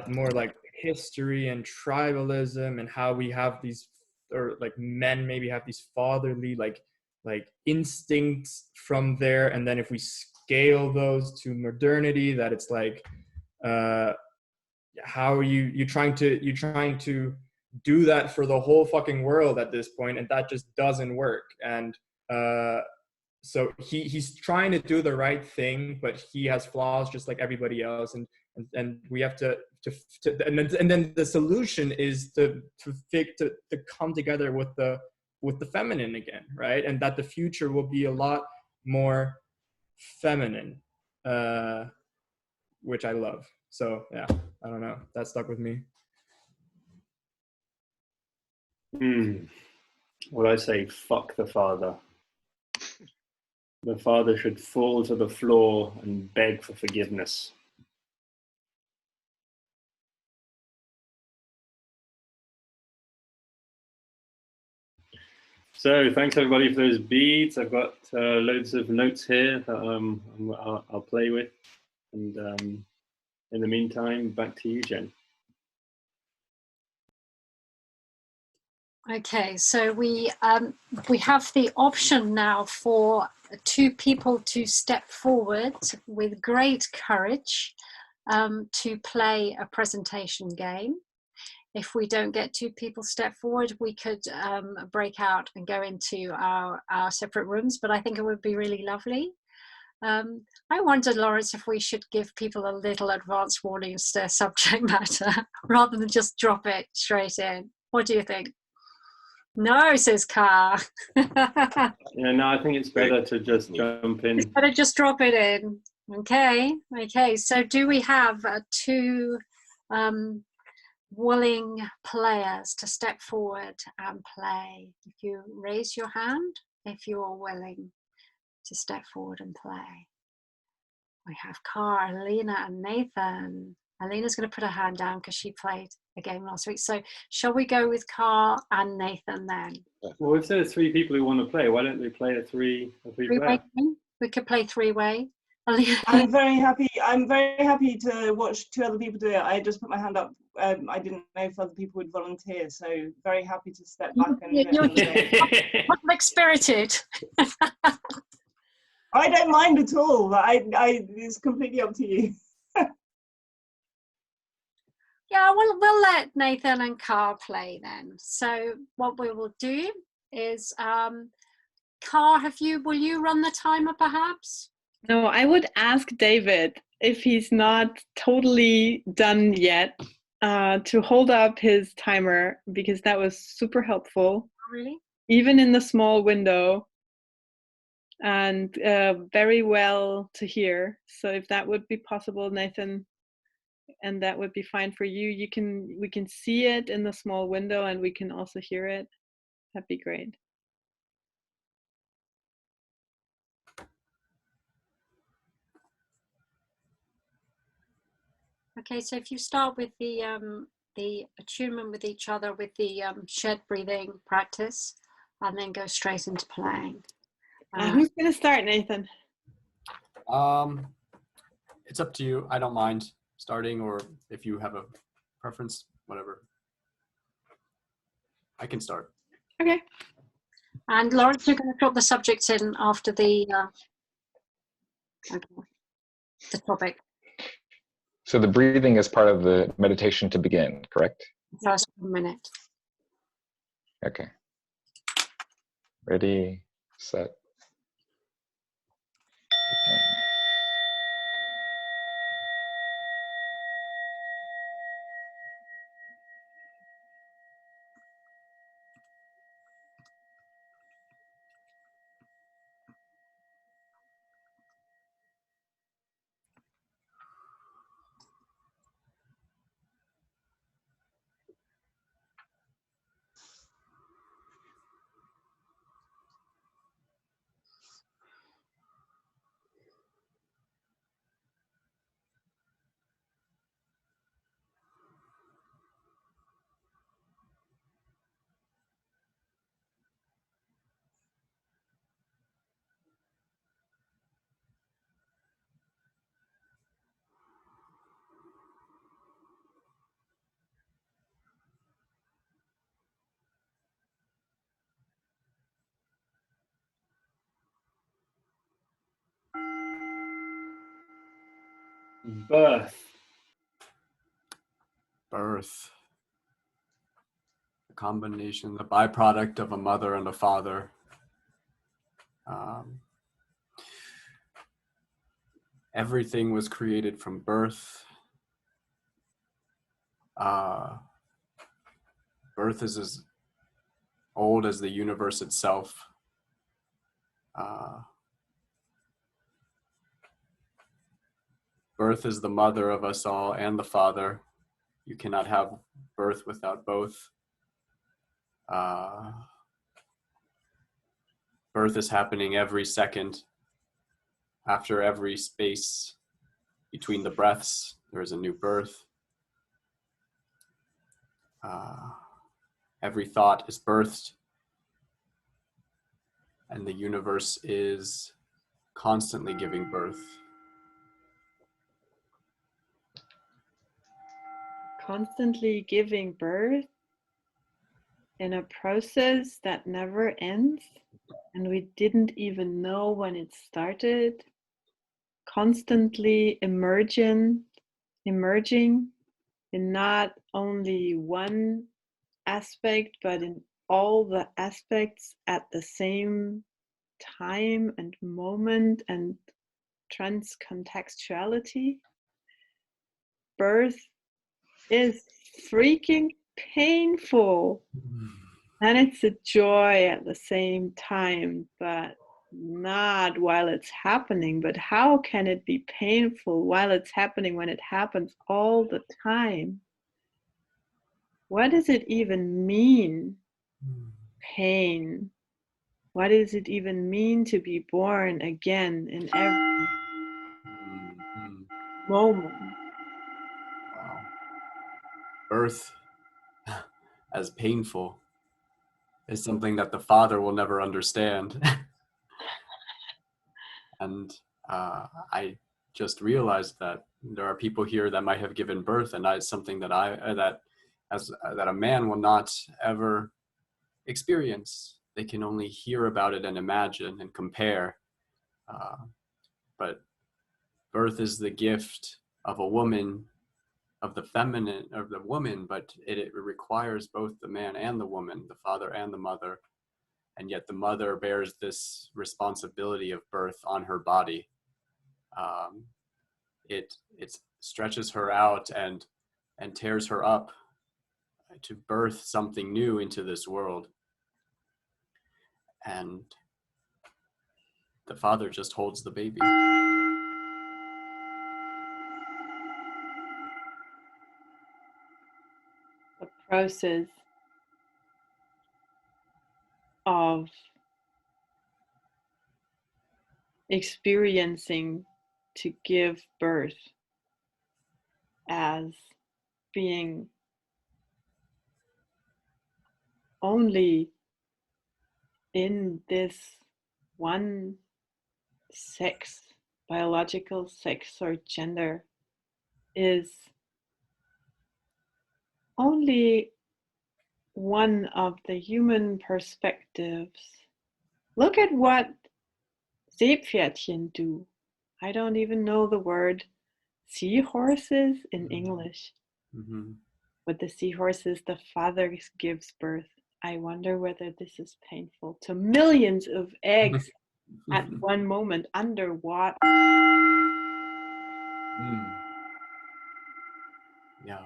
more like history and tribalism, and how we have these, or like men maybe have these fatherly like instincts from there, and then if we scale those to modernity, that it's like how are you trying to do that for the whole fucking world at this point, and that just doesn't work. And so he's trying to do the right thing, but he has flaws just like everybody else, and we have to and then the solution is to come together with the feminine again, right? And that the future will be a lot more feminine, which I love. So yeah, I don't know, that stuck with me. Well, I say fuck the father. The father should fall to the floor and beg for forgiveness. So thanks everybody for those beads. I've got loads of notes here that I'll play with. And in the meantime, back to you, Jen. Okay, so we have the option now for two people to step forward with great courage to play a presentation game. If we don't get two people step forward, we could break out and go into our separate rooms, but I think it would be really lovely. I wondered, Lawrence, if we should give people a little advance warning as to subject matter rather than just drop it straight in. What do you think? No, says Car. Yeah, no, I think it's better to just jump in. It's better just drop it in. Okay. So do we have two willing players to step forward and play? If you raise your hand, if you are willing to step forward and play. We have Car, Alina, and Nathan. Alina's going to put her hand down because she played a game last week. So shall we go with Car and Nathan then? Well, if there's three people who want to play, why don't we play a three-way game? We could play three-way. I'm very happy to watch two other people do it. I just put my hand up. I didn't know if other people would volunteer, so very happy to step back and you're public spirited. I don't mind at all. It's completely up to you. Yeah, we'll let Nathan and Carl play then. So what we will do is, Carl, will you run the timer perhaps? No, I would ask David, if he's not totally done yet, to hold up his timer, because that was super helpful. Really? Even in the small window, and very well to hear. So if that would be possible, Nathan, and that would be fine for you, we can see it in the small window and we can also hear it. That'd be great. Okay, so if you start with the attunement with each other with the shed breathing practice, and then go straight into playing. Who's gonna start, Nathan? It's up to you. I don't mind starting, or if you have a preference, whatever. I can start. Okay. And Lawrence, you're going to drop the subject in after the topic. So the breathing is part of the meditation to begin, correct? First 1 minute. Okay. Ready, set. Okay. Birth. Birth. The combination, the byproduct of a mother and a father. Everything was created from birth. Birth is as old as the universe itself. Birth is the mother of us all and the father. You cannot have birth without both. Birth is happening every second. After every space between the breaths, there is a new birth. Every thought is birthed, and the universe is constantly giving birth. Constantly giving birth in a process that never ends, and we didn't even know when it started. Constantly emerging in not only one aspect, but in all the aspects at the same time and moment, and transcontextuality. Birth is freaking painful, and it's a joy at the same time, but not while it's happening. But how can it be painful while it's happening when it happens all the time? What does it even mean, pain? What does it even mean to be born again in every moment? Wow. Birth, as painful, is something that the father will never understand. And I just realized that there are people here that might have given birth, and it's something that that a man will not ever experience. They can only hear about it and imagine and compare. But birth is the gift of a woman, of the feminine, of the woman, but it requires both the man and the woman, the father and the mother. And yet the mother bears this responsibility of birth on her body. It stretches her out and tears her up to birth something new into this world. And the father just holds the baby. The process of experiencing to give birth as being only in this one sex, biological sex or gender, is only one of the human perspectives. Look at what Seepferdchen do. I don't even know the word seahorses in English. Mm-hmm. But the seahorses, the father gives birth. I wonder whether this is painful to millions of eggs at one moment underwater. Yeah.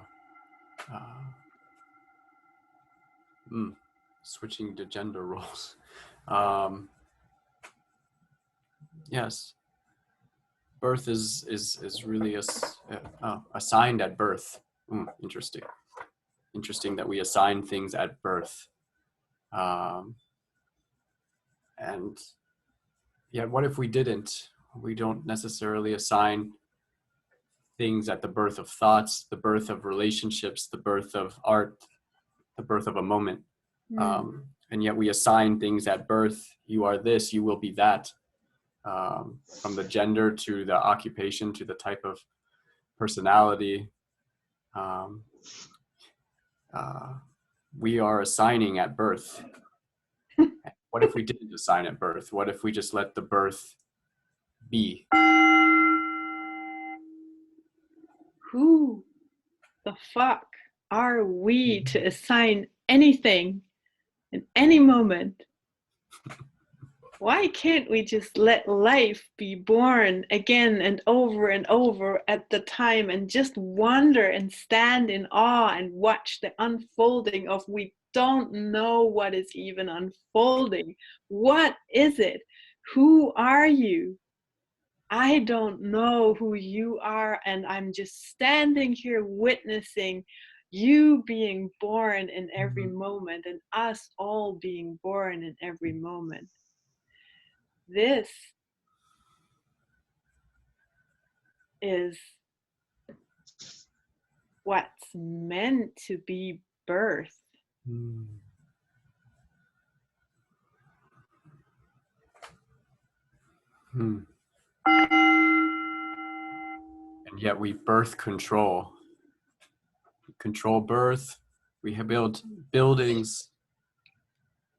Switching to gender roles. Yes. Birth is really assigned at birth. Interesting. Interesting that we assign things at birth. And yet, what if we didn't? We don't necessarily assign things at the birth of thoughts, the birth of relationships, the birth of art, the birth of a moment. And yet we assign things at birth. You are this, you will be that. From the gender to the occupation to the type of personality. We are assigning at birth. What if we didn't assign at birth? What if we just let the birth be? Who the fuck are we to assign anything in any moment? Why can't we just let life be born again and over at the time and just wonder and stand in awe and watch the unfolding of we don't know what is even unfolding. What is it? Who are you? I don't know who you are, and I'm just standing here witnessing you being born in every moment and us all being born in every moment. This is what's meant to be birth. And yet we birth control. Control birth. We have built buildings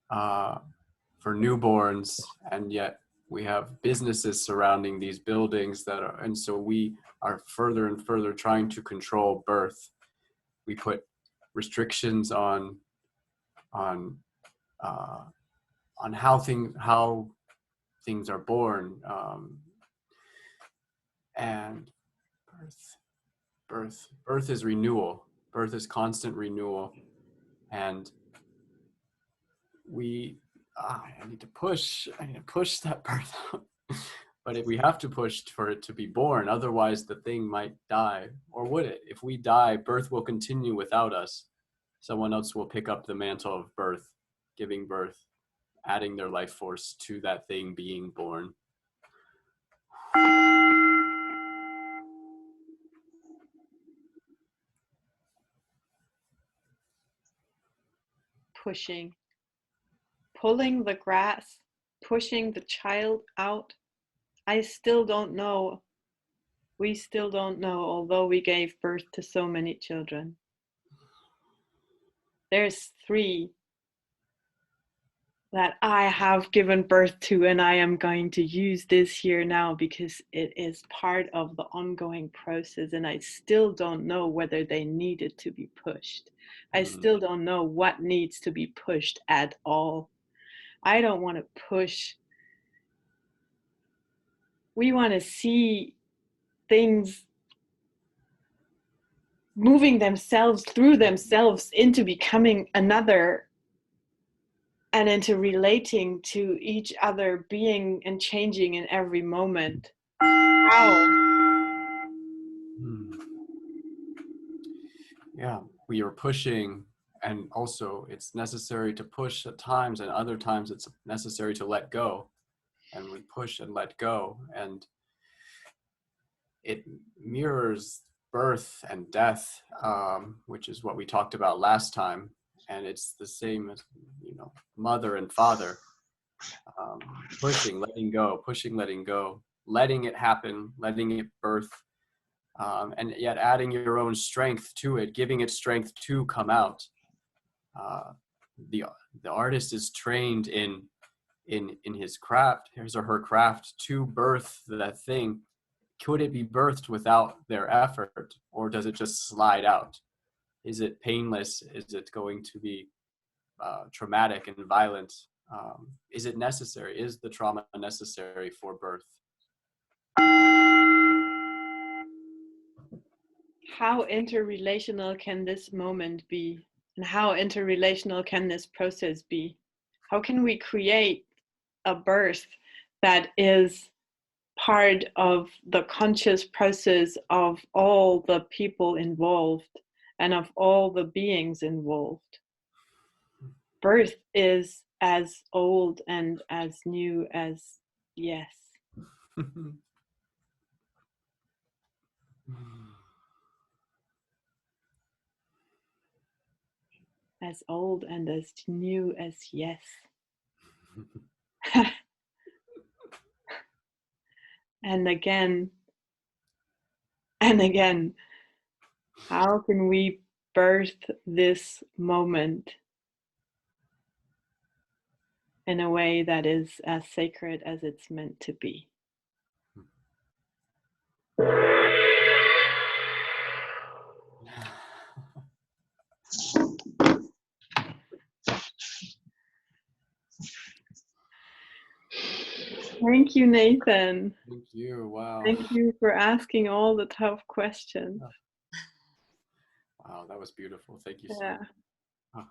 for newborns, and yet we have businesses surrounding these buildings and so we are further and further trying to control birth. We put restrictions on how things are born, and birth is renewal. Birth is constant renewal, and I need to push that birth out. But if we have to push for it to be born, otherwise the thing might die. Or would it? If we die, birth will continue without us. Someone else will pick up the mantle of birth, giving birth, adding their life force to that thing being born. Pushing, pulling the grass, pushing the child out. I still don't know. We still don't know, although we gave birth to so many children. There's 3 that I have given birth to, and I am going to use this here now because it is part of the ongoing process, and I still don't know whether they needed to be pushed. I still don't know what needs to be pushed at all. I don't want to push. We want to see things moving themselves through themselves into becoming another, and into relating to each other, being and changing in every moment. Wow. Yeah, we are pushing, and also it's necessary to push at times, and other times it's necessary to let go. And we push and let go, and it mirrors birth and death, which is what we talked about last time. And it's the same as, you know, mother and father, pushing, letting go, pushing, letting go, letting it happen, letting it birth, and yet adding your own strength to it, giving it strength to come out. The artist is trained in his craft, his or her craft, to birth that thing. Could it be birthed without their effort, or does it just slide out? Is it painless? Is it going to be traumatic and violent? Is it necessary? Is the trauma necessary for birth? How interrelational can this moment be? And how interrelational can this process be? How can we create a birth that is part of the conscious process of all the people involved and of all the beings involved? Birth is as old and as new as yes. As old and as new as yes. And again, how can we birth this moment in a way that is as sacred as it's meant to be? Thank you, Nathan. Thank you. Wow. Thank you for asking all the tough questions. Wow, that was beautiful. Thank you so Yeah. much.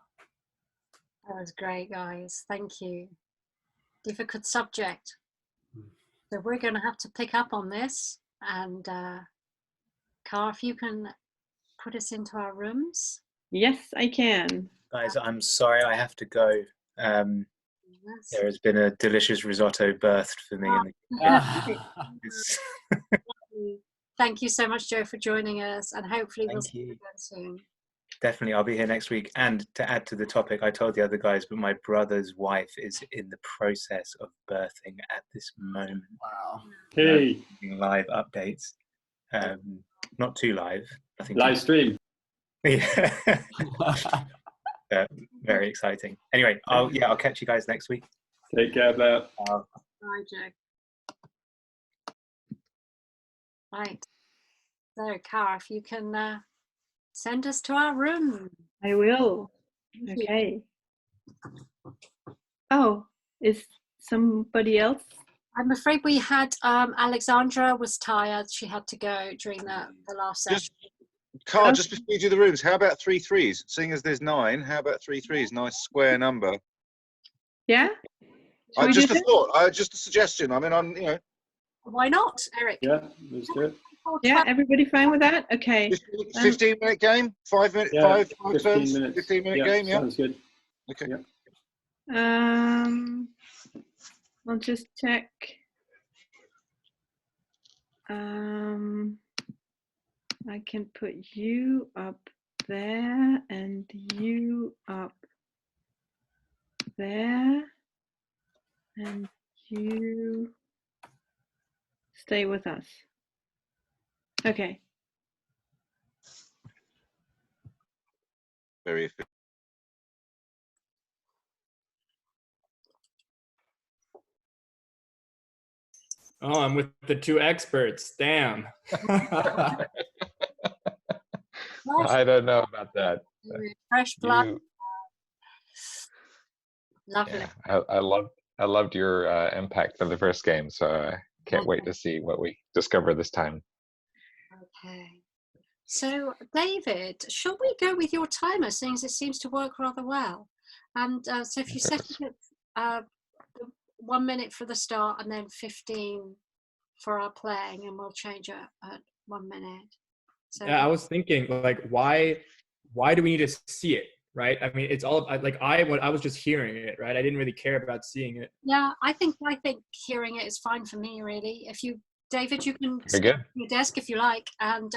That was great, guys. Thank you. Difficult subject. So we're going to have to pick up on this. And Car, if you can put us into our rooms. Yes, I can. Guys, I'm sorry, I have to go. There has been a delicious risotto birthed for me. Thank you so much, Joe, for joining us, and hopefully we'll see you again soon. Definitely, I'll be here next week. And to add to the topic, I told the other guys, but my brother's wife is in the process of birthing at this moment. Wow. Hey. Live updates. Not too live. Live stream. Yeah. Very exciting. Anyway, I'll catch you guys next week. Take care, Beth. Bye, Joe. Right. So, Car, if you can send us to our room. I will. Okay. Oh, is somebody else? I'm afraid we had Alexandra was tired. She had to go during the last session. Carl, just before you do the rooms, how about 3 3s? Seeing as there's 9, how about 3 3s? Nice square number. Yeah. Just a thought. Just a suggestion. I mean, Why not, Eric? Yeah, let's do it. Yeah, everybody fine with that? Okay. 15-minute game, 5 minutes, Yeah, 5 15 turns, minutes. 15-minute game. Yeah, sounds good. Okay. Yeah. I'll just check. I can put you up there and you up there, and you stay with us. Okay. Very efficient. Oh, I'm with the two experts. Damn. I don't know about that. Fresh blood. You, Lovely. yeah, I loved your impact for the first game, so I can't wait to see what we discover this time. Okay. So, David, shall we go with your timer, seeing as it seems to work rather well? And so if you set it 1 minute for the start and then 15 for our playing, and we'll change it at 1 minute. So, yeah, I was thinking, like, why do we need to see it, right? I mean, it's all like I was just hearing it, right? I didn't really care about seeing it. yeah, I think hearing it is fine for me, really. If you, David, you can Very stay good. at your desk if you like, and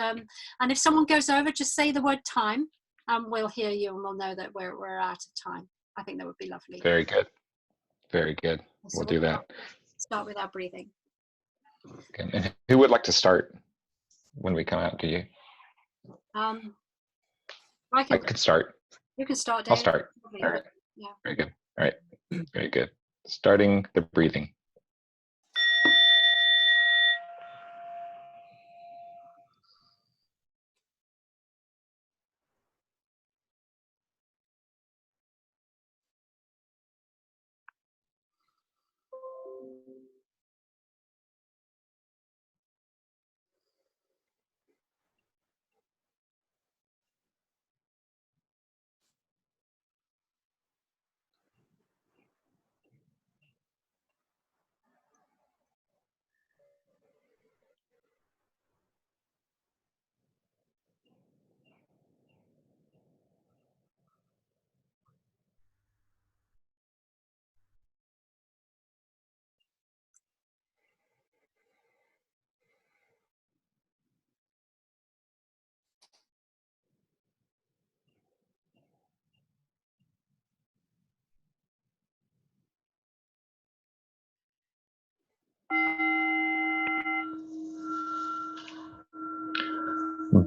if someone goes over, just say the word time, and we'll hear you, and we'll know that we're out of time. I think that would be lovely. Very good. Very good. So We'll do that. Start with our breathing. Okay. And who would like to start when we come out? Do you? I could start. You can start, David. I'll start. All right. Yeah. Very good. All right. Very good. Starting the breathing.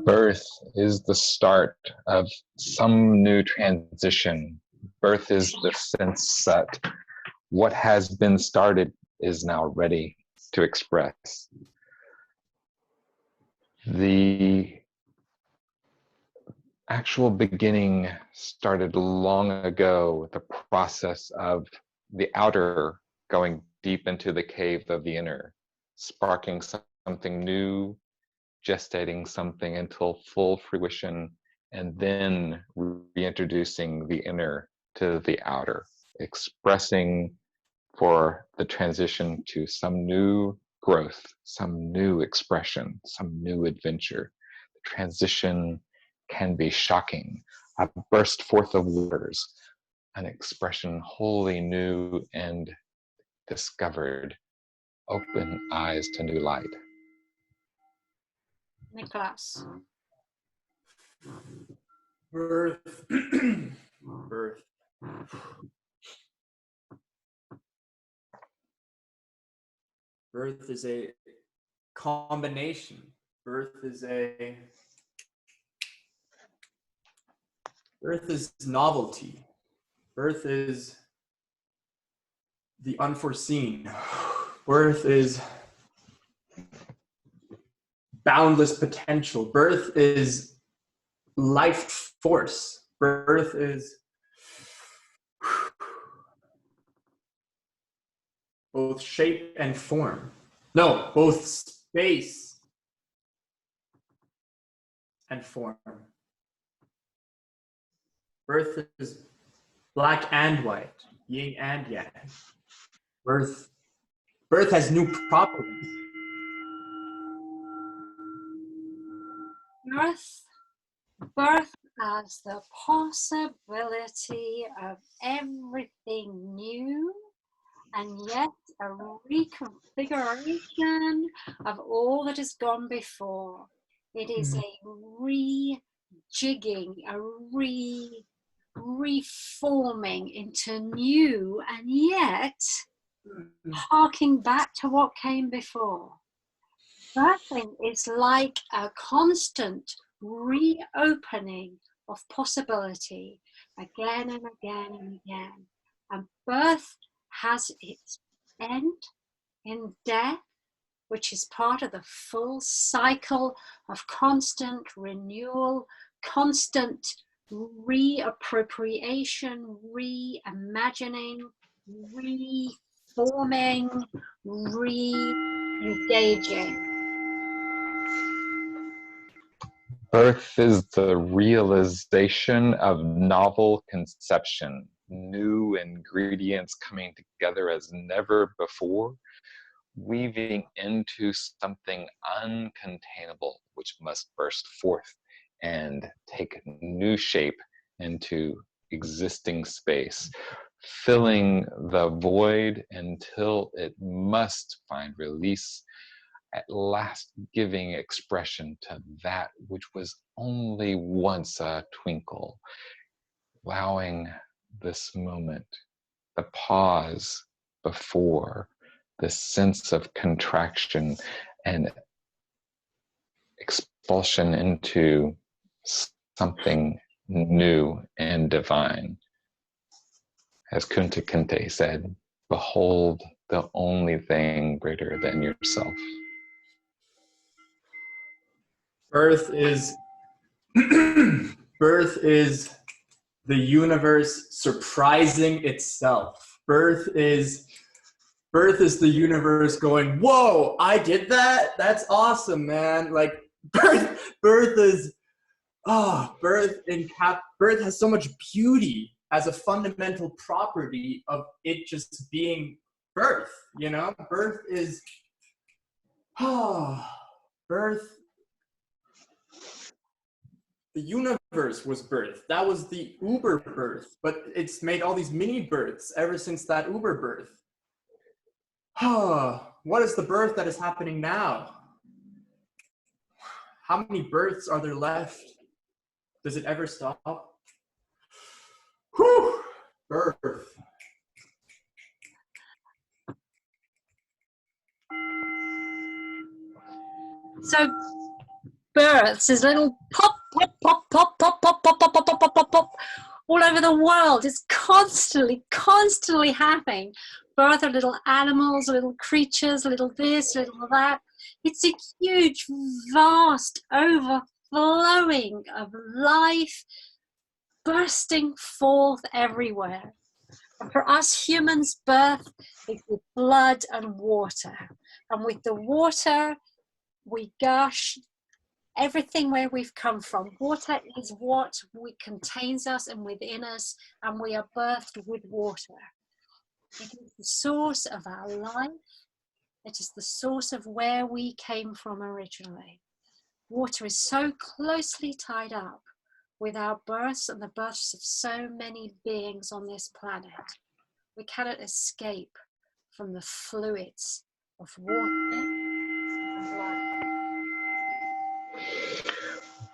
Birth is the start of some new transition. Birth is the sense that what has been started is now ready to express. The actual beginning started long ago with the process of the outer going deep into the cave of the inner, sparking something new, gestating something until full fruition, and then reintroducing the inner to the outer, expressing for the transition to some new growth, some new expression, some new adventure. The transition can be shocking, a burst forth of waters, an expression wholly new and discovered, open eyes to new light. Nicholas. Birth. Birth. Birth is a combination. Birth is novelty. Birth is the unforeseen. Birth is boundless potential. Birth is life force. Birth is both shape and form. No, both space and form. Birth is black and white, yin and yang. Birth has new properties. Birth as the possibility of everything new, and yet a reconfiguration of all that has gone before. It is a rejigging, a reforming into new, and yet harking back to what came before. Birthing is like a constant reopening of possibility again and again and again. And birth has its end in death, which is part of the full cycle of constant renewal, constant reappropriation, reimagining, reforming, re-engaging. Birth is the realization of novel conception, new ingredients coming together as never before, weaving into something uncontainable, which must burst forth and take new shape into existing space, filling the void until it must find release, at last giving expression to that which was only once a twinkle, allowing this moment, the pause before, the sense of contraction and expulsion into something new and divine. As Kunta Kinte said, behold the only thing greater than yourself. Birth is birth is the universe surprising itself. Birth is the universe going, whoa, I did that? That's awesome, man. Like birth is birth has so much beauty as a fundamental property of it just being birth, you know? Birth is birth. The universe was birth. That was the uber birth, but it's made all these mini births ever since that uber birth. What is the birth that is happening now? How many births are there left? Does it ever stop? Whew. Birth. So births is little pop, pop, pop, pop, pop, pop, pop, pop, pop, pop, pop, pop, all over the world. It's constantly happening. Birth of little animals, little creatures, little this, little that. It's a huge, vast overflowing of life bursting forth everywhere. And for us humans, birth is with blood and water. And with the water, we gush everything where we've come from. Water is what contains us and within us, and we are birthed with water. It is the source of our life. It is the source of where we came from originally. Water is so closely tied up with our births and the births of so many beings on this planet. We cannot escape from the fluids of water and life.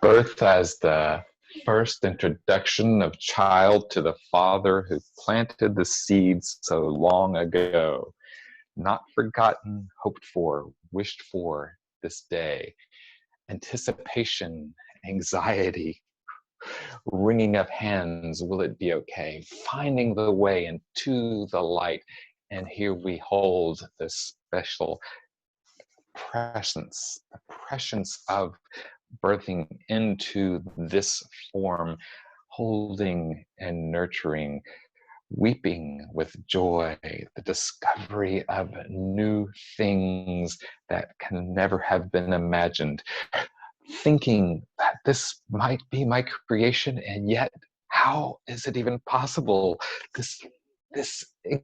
Birth as the first introduction of child to the father who planted the seeds so long ago, not forgotten, hoped for, wished for this day. Anticipation, anxiety, wringing of hands, will it be okay? Finding the way into the light. And here we hold this special presence, the presence of birthing into this form, holding and nurturing, weeping with joy, the discovery of new things that can never have been imagined, thinking that this might be my creation, and yet how is it even possible? This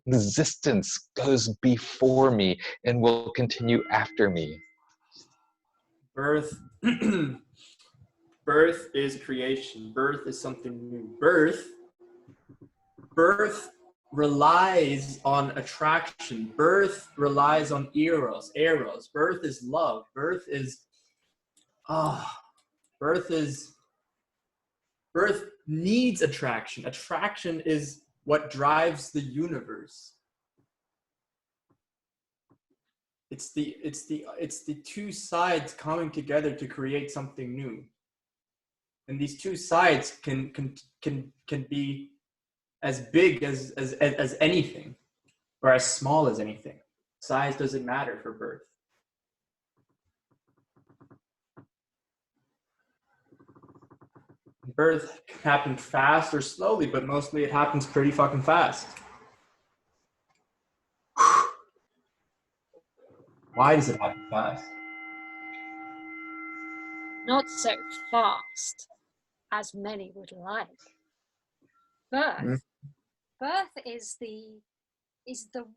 existence goes before me and will continue after me. Birth. Birth is creation. Birth is something new. Birth relies on attraction. Birth relies on eros. Birth is love. Birth needs attraction. Attraction is what drives the universe. It's the two sides coming together to create something new. And these two sides can be as big as anything, or as small as anything. Size doesn't matter for birth. birth can happen fast or slowly, but mostly it happens pretty fucking fast. Why does it happen fast? Not so fast as many would like. Birth. Birth is the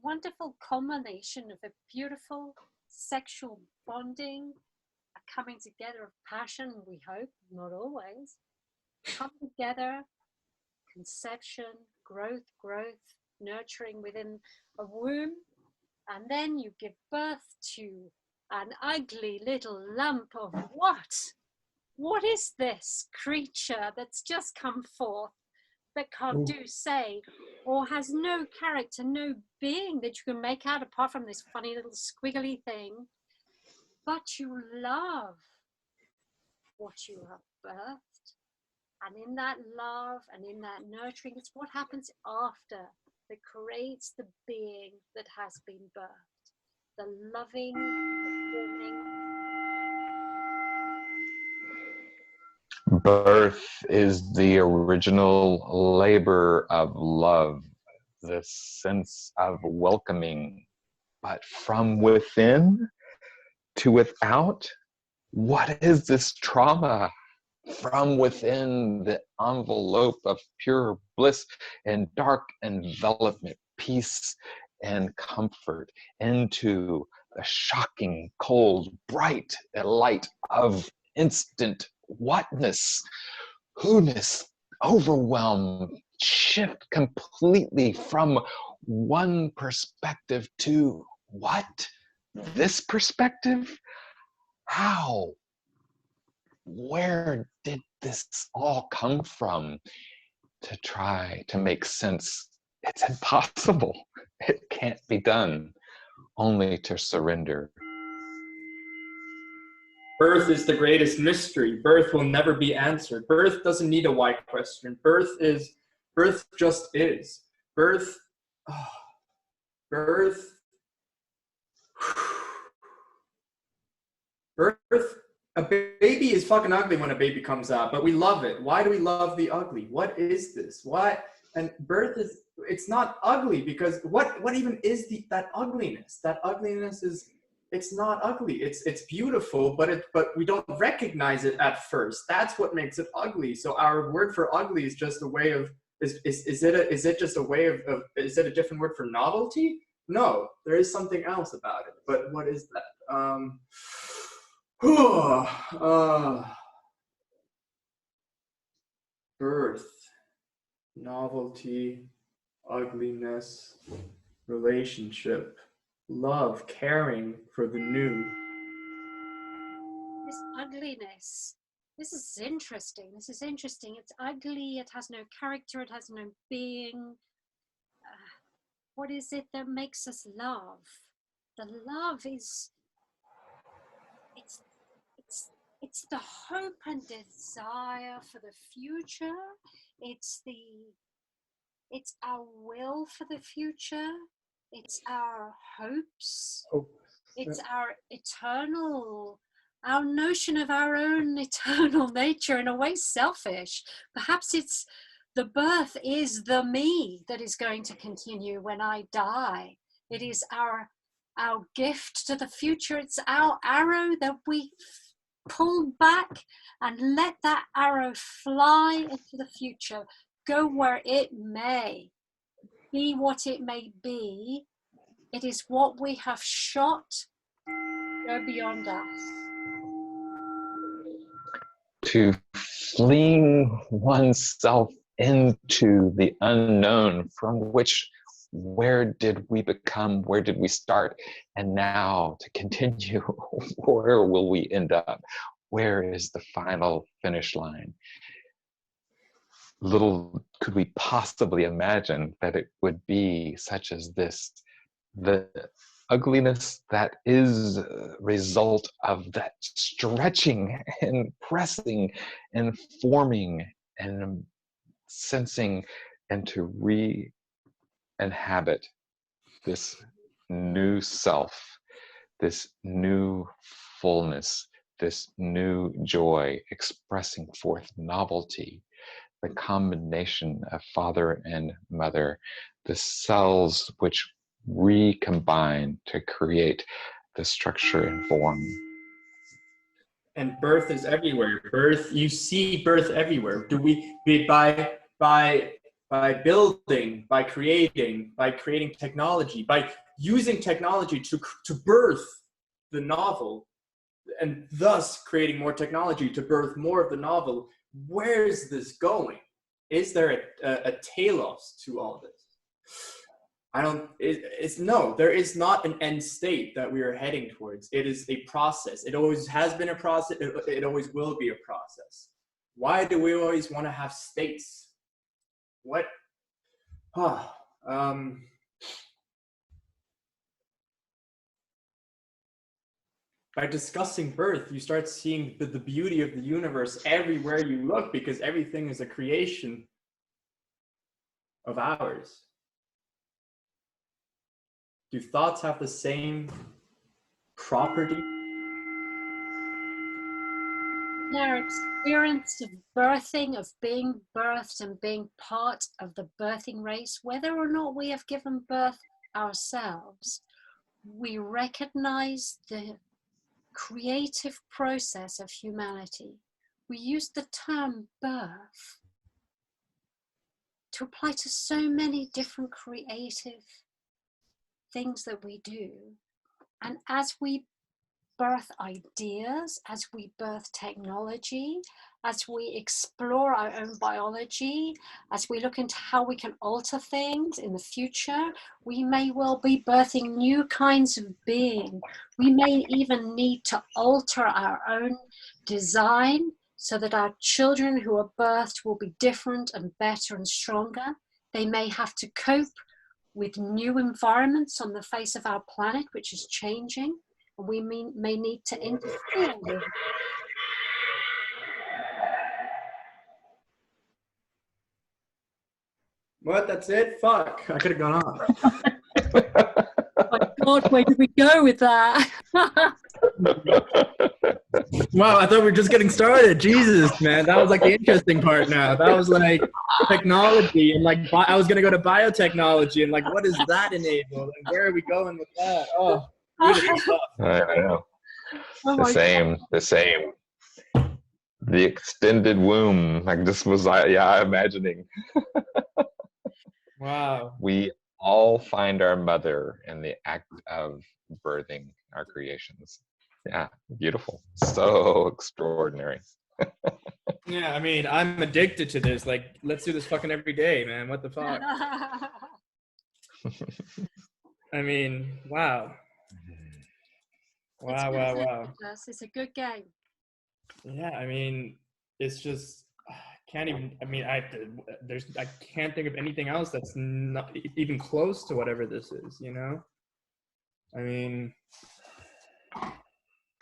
wonderful culmination of a beautiful sexual bonding, a coming together of passion, we hope, not always. Come together, conception, growth, nurturing within a womb, and then you give birth to an ugly little lump of what? What is this creature that's just come forth that can't do, say, or has no character, no being that you can make out apart from this funny little squiggly thing? But you love what you have birthed. And in that love and in that nurturing, it's what happens after that creates the being that has been birthed. The loving, forming. Birth is the original labor of love, the sense of welcoming, but from within to without. What is this trauma? From within the envelope of pure bliss and dark envelopment, peace and comfort, into the shocking, cold, bright light of instant whatness, who-ness, overwhelm, shift completely from one perspective to what? This perspective? How? Where did this all come from? To try to make sense, it's impossible. It can't be done. Only to surrender. Birth is the greatest mystery. Birth will never be answered. Birth doesn't need a why question. Birth just is. Birth, a baby is fucking ugly when a baby comes out, but we love it. Why do we love the ugly? What is this? Why? And birth is, it's not ugly because what even is that ugliness? That ugliness is, it's not ugly. It's beautiful, but we don't recognize it at first. That's what makes it ugly. So our word for ugly is just a way of, is it just a way of, is it a different word for novelty? No, there is something else about it. But what is that? Birth, novelty, ugliness, relationship, love, caring for the new. This ugliness, this is interesting. It's ugly, it has no character, it has no being. What is it that makes us love? The love is, it's the hope and desire for the future. It's our will for the future. It's our hopes. It's our our notion of our own eternal nature, in a way selfish. Perhaps it's the birth is the me that is going to continue when I die. It is our gift to the future. It's our arrow that we pull back and let that arrow fly into the future, go where it may, be what it may be. It is what we have shot, go beyond us. To fling oneself into the unknown, from which, where did we become, where did we start, and now to continue, where will we end up? Where is the final finish line? Little could we possibly imagine that it would be such as this, the ugliness that is a result of that stretching and pressing and forming and sensing, and to re-inhabit this new self, this new fullness, this new joy, expressing forth novelty, the combination of father and mother, the cells which recombine to create the structure and form. And birth is everywhere. Birth, you see birth everywhere. Do we by building, by creating technology, by using technology to birth the novel, and thus creating more technology to birth more of the novel? Where's this going? Is there a telos to all this? No, there is not an end state that we are heading towards. It is a process. It always has been a process. It always will be a process. Why do we always want to have states? What? By discussing birth, you start seeing the beauty of the universe everywhere you look, because everything is a creation of ours. Do thoughts have the same property? Their experience of birthing, of being birthed and being part of the birthing race, whether or not we have given birth ourselves, we recognize the creative process of humanity. We use the term birth to apply to so many different creative things that we do. And as we birth ideas, as we birth technology, as we explore our own biology, as we look into how we can alter things in the future, we may well be birthing new kinds of being. We may even need to alter our own design so that our children who are birthed will be different and better and stronger. They may have to cope with new environments on the face of our planet, which is changing, and we may need to interfere with. What? That's it? Fuck. I could have gone on. Oh my God, where did we go with that? Wow, I thought we were just getting started. Jesus, man. That was like the interesting part now. That was like technology and like I was going to go to biotechnology and like what does that enable? And where are we going with that? Oh, beautiful stuff. I know. Oh The same. The extended womb. Like this was, imagining. Wow. We all find our mother in the act of birthing our creations. Yeah, beautiful. So extraordinary. Yeah, I mean, I'm addicted to this. Like, let's do this fucking every day, man. What the fuck? I mean, wow. Wow. It's a good game. Yeah, I mean, it's just can't even. I mean, I can't think of anything else that's not even close to whatever this is. You know, I mean,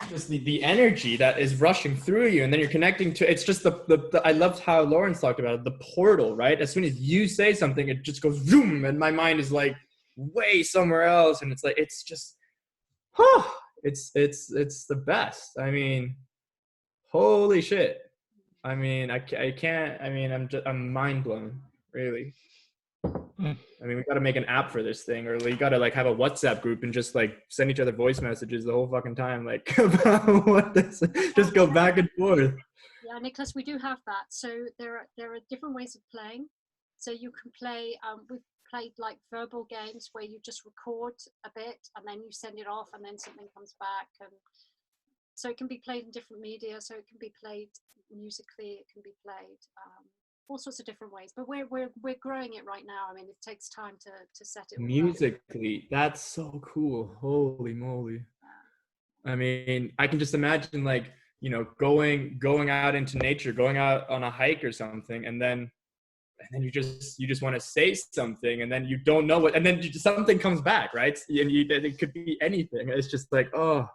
just the energy that is rushing through you, and then you're connecting to. It's just the I loved how Lawrence talked about it, the portal, right? As soon as you say something, it just goes zoom, and my mind is like way somewhere else, and it's like it's just, it's the best. I mean, holy shit. I mean, I can't. I mean, I'm mind blown, really. I mean, we got to make an app for this thing, or we got to like have a WhatsApp group and just like send each other voice messages the whole fucking time, like about what this. Just go back and forth. Yeah, Nicholas, we do have that. So there are different ways of playing. So you can play. We've played like verbal games where you just record a bit and then you send it off, and then something comes back, and so it can be played in different media. So it can be played musically. It can be played. All sorts of different ways, but we're growing it right now. I mean, it takes time to set it musically. That's so cool. Holy moly. I mean, I can just imagine like, you know, going out into nature, going out on a hike or something, and then you just want to say something, and then you don't know what, and then something comes back, right? And it could be anything. It's just like, oh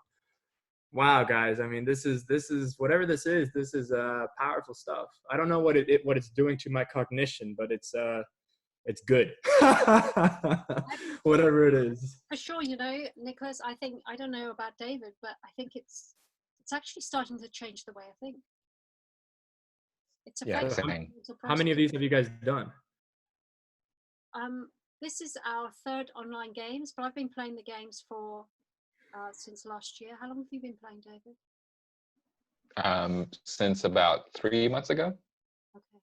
wow, guys. I mean, this is whatever this is powerful stuff. I don't know what it's doing to my cognition, but it's good. Whatever it is. For sure, you know, Nicholas, I don't know about David, but I think it's it's actually starting to change the way I think. It's a Yeah, very same. mental How many of process. these have you guys done? This is our third online games, but I've been playing the games for since last year. How long have you been playing, David? Since about 3 months ago. Okay.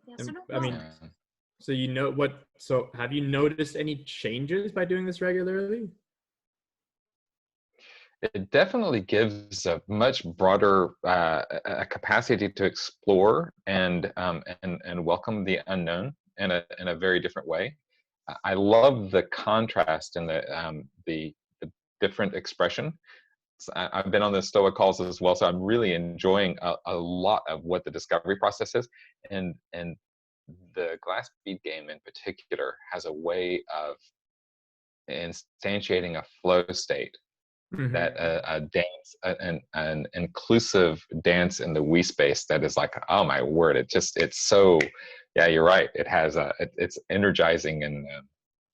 Yeah, so not I mean, long. so you know what? So have you noticed any changes by doing this regularly? It definitely gives a much broader a capacity to explore and welcome the unknown in a very different way. I love the contrast and the different expression. I've been on the Stoa calls as well, so I'm really enjoying a lot of what the discovery process is, and the Glass Bead Game in particular has a way of instantiating a flow state that a dance, an inclusive dance in the we space that is like, oh my word, it's so, yeah, you're right. It has it's energizing and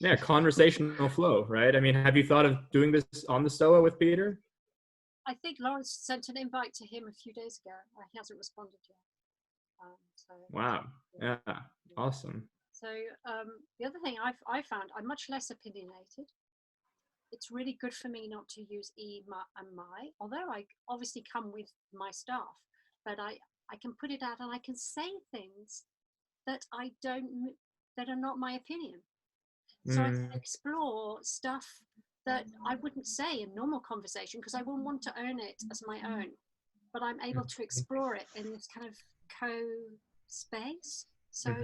yeah, conversational flow, right? I mean, have you thought of doing this on the Stoa with Peter? I think Lawrence sent an invite to him a few days ago. He hasn't responded yet. Wow. Yeah. Awesome. So the other thing I found, I'm much less opinionated. It's really good for me not to use and my, although I obviously come with my staff, but I can put it out and I can say things that that are not my opinion. So I can explore stuff that I wouldn't say in normal conversation because I wouldn't want to own it as my own, but I'm able to explore it in this kind of co-space. So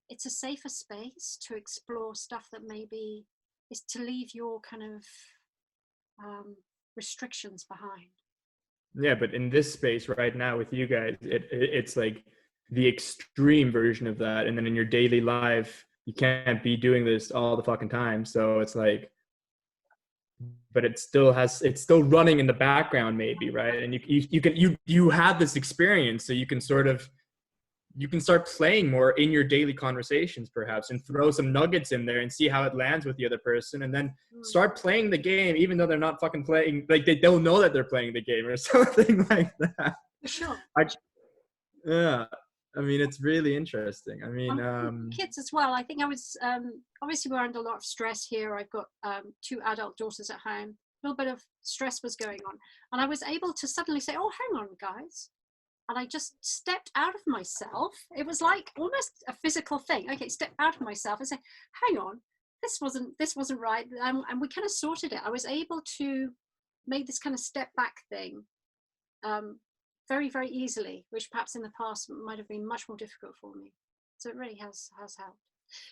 it's a safer space to explore stuff that maybe is to leave your kind of restrictions behind. Yeah, but in this space right now with you guys, it's like the extreme version of that. And then in your daily life, you can't be doing this all the fucking time. So it's like, but it's still running in the background maybe, right? And you have this experience, so you can start playing more in your daily conversations perhaps, and throw some nuggets in there and see how it lands with the other person, and then start playing the game even though they're not fucking playing, like they don't know that they're playing the game or something like that. Sure. Yeah, I mean, it's really interesting. I mean, kids as well. I think I was obviously we're under a lot of stress here. I've got 2 adult daughters at home. A little bit of stress was going on, and I was able to suddenly say, "Oh, hang on, guys." And I just stepped out of myself. It was like almost a physical thing. Okay, step out of myself and say, hang on, this wasn't right. And we kind of sorted it. I was able to make this kind of step back thing very, very easily, which perhaps in the past might have been much more difficult for me. So it really has helped.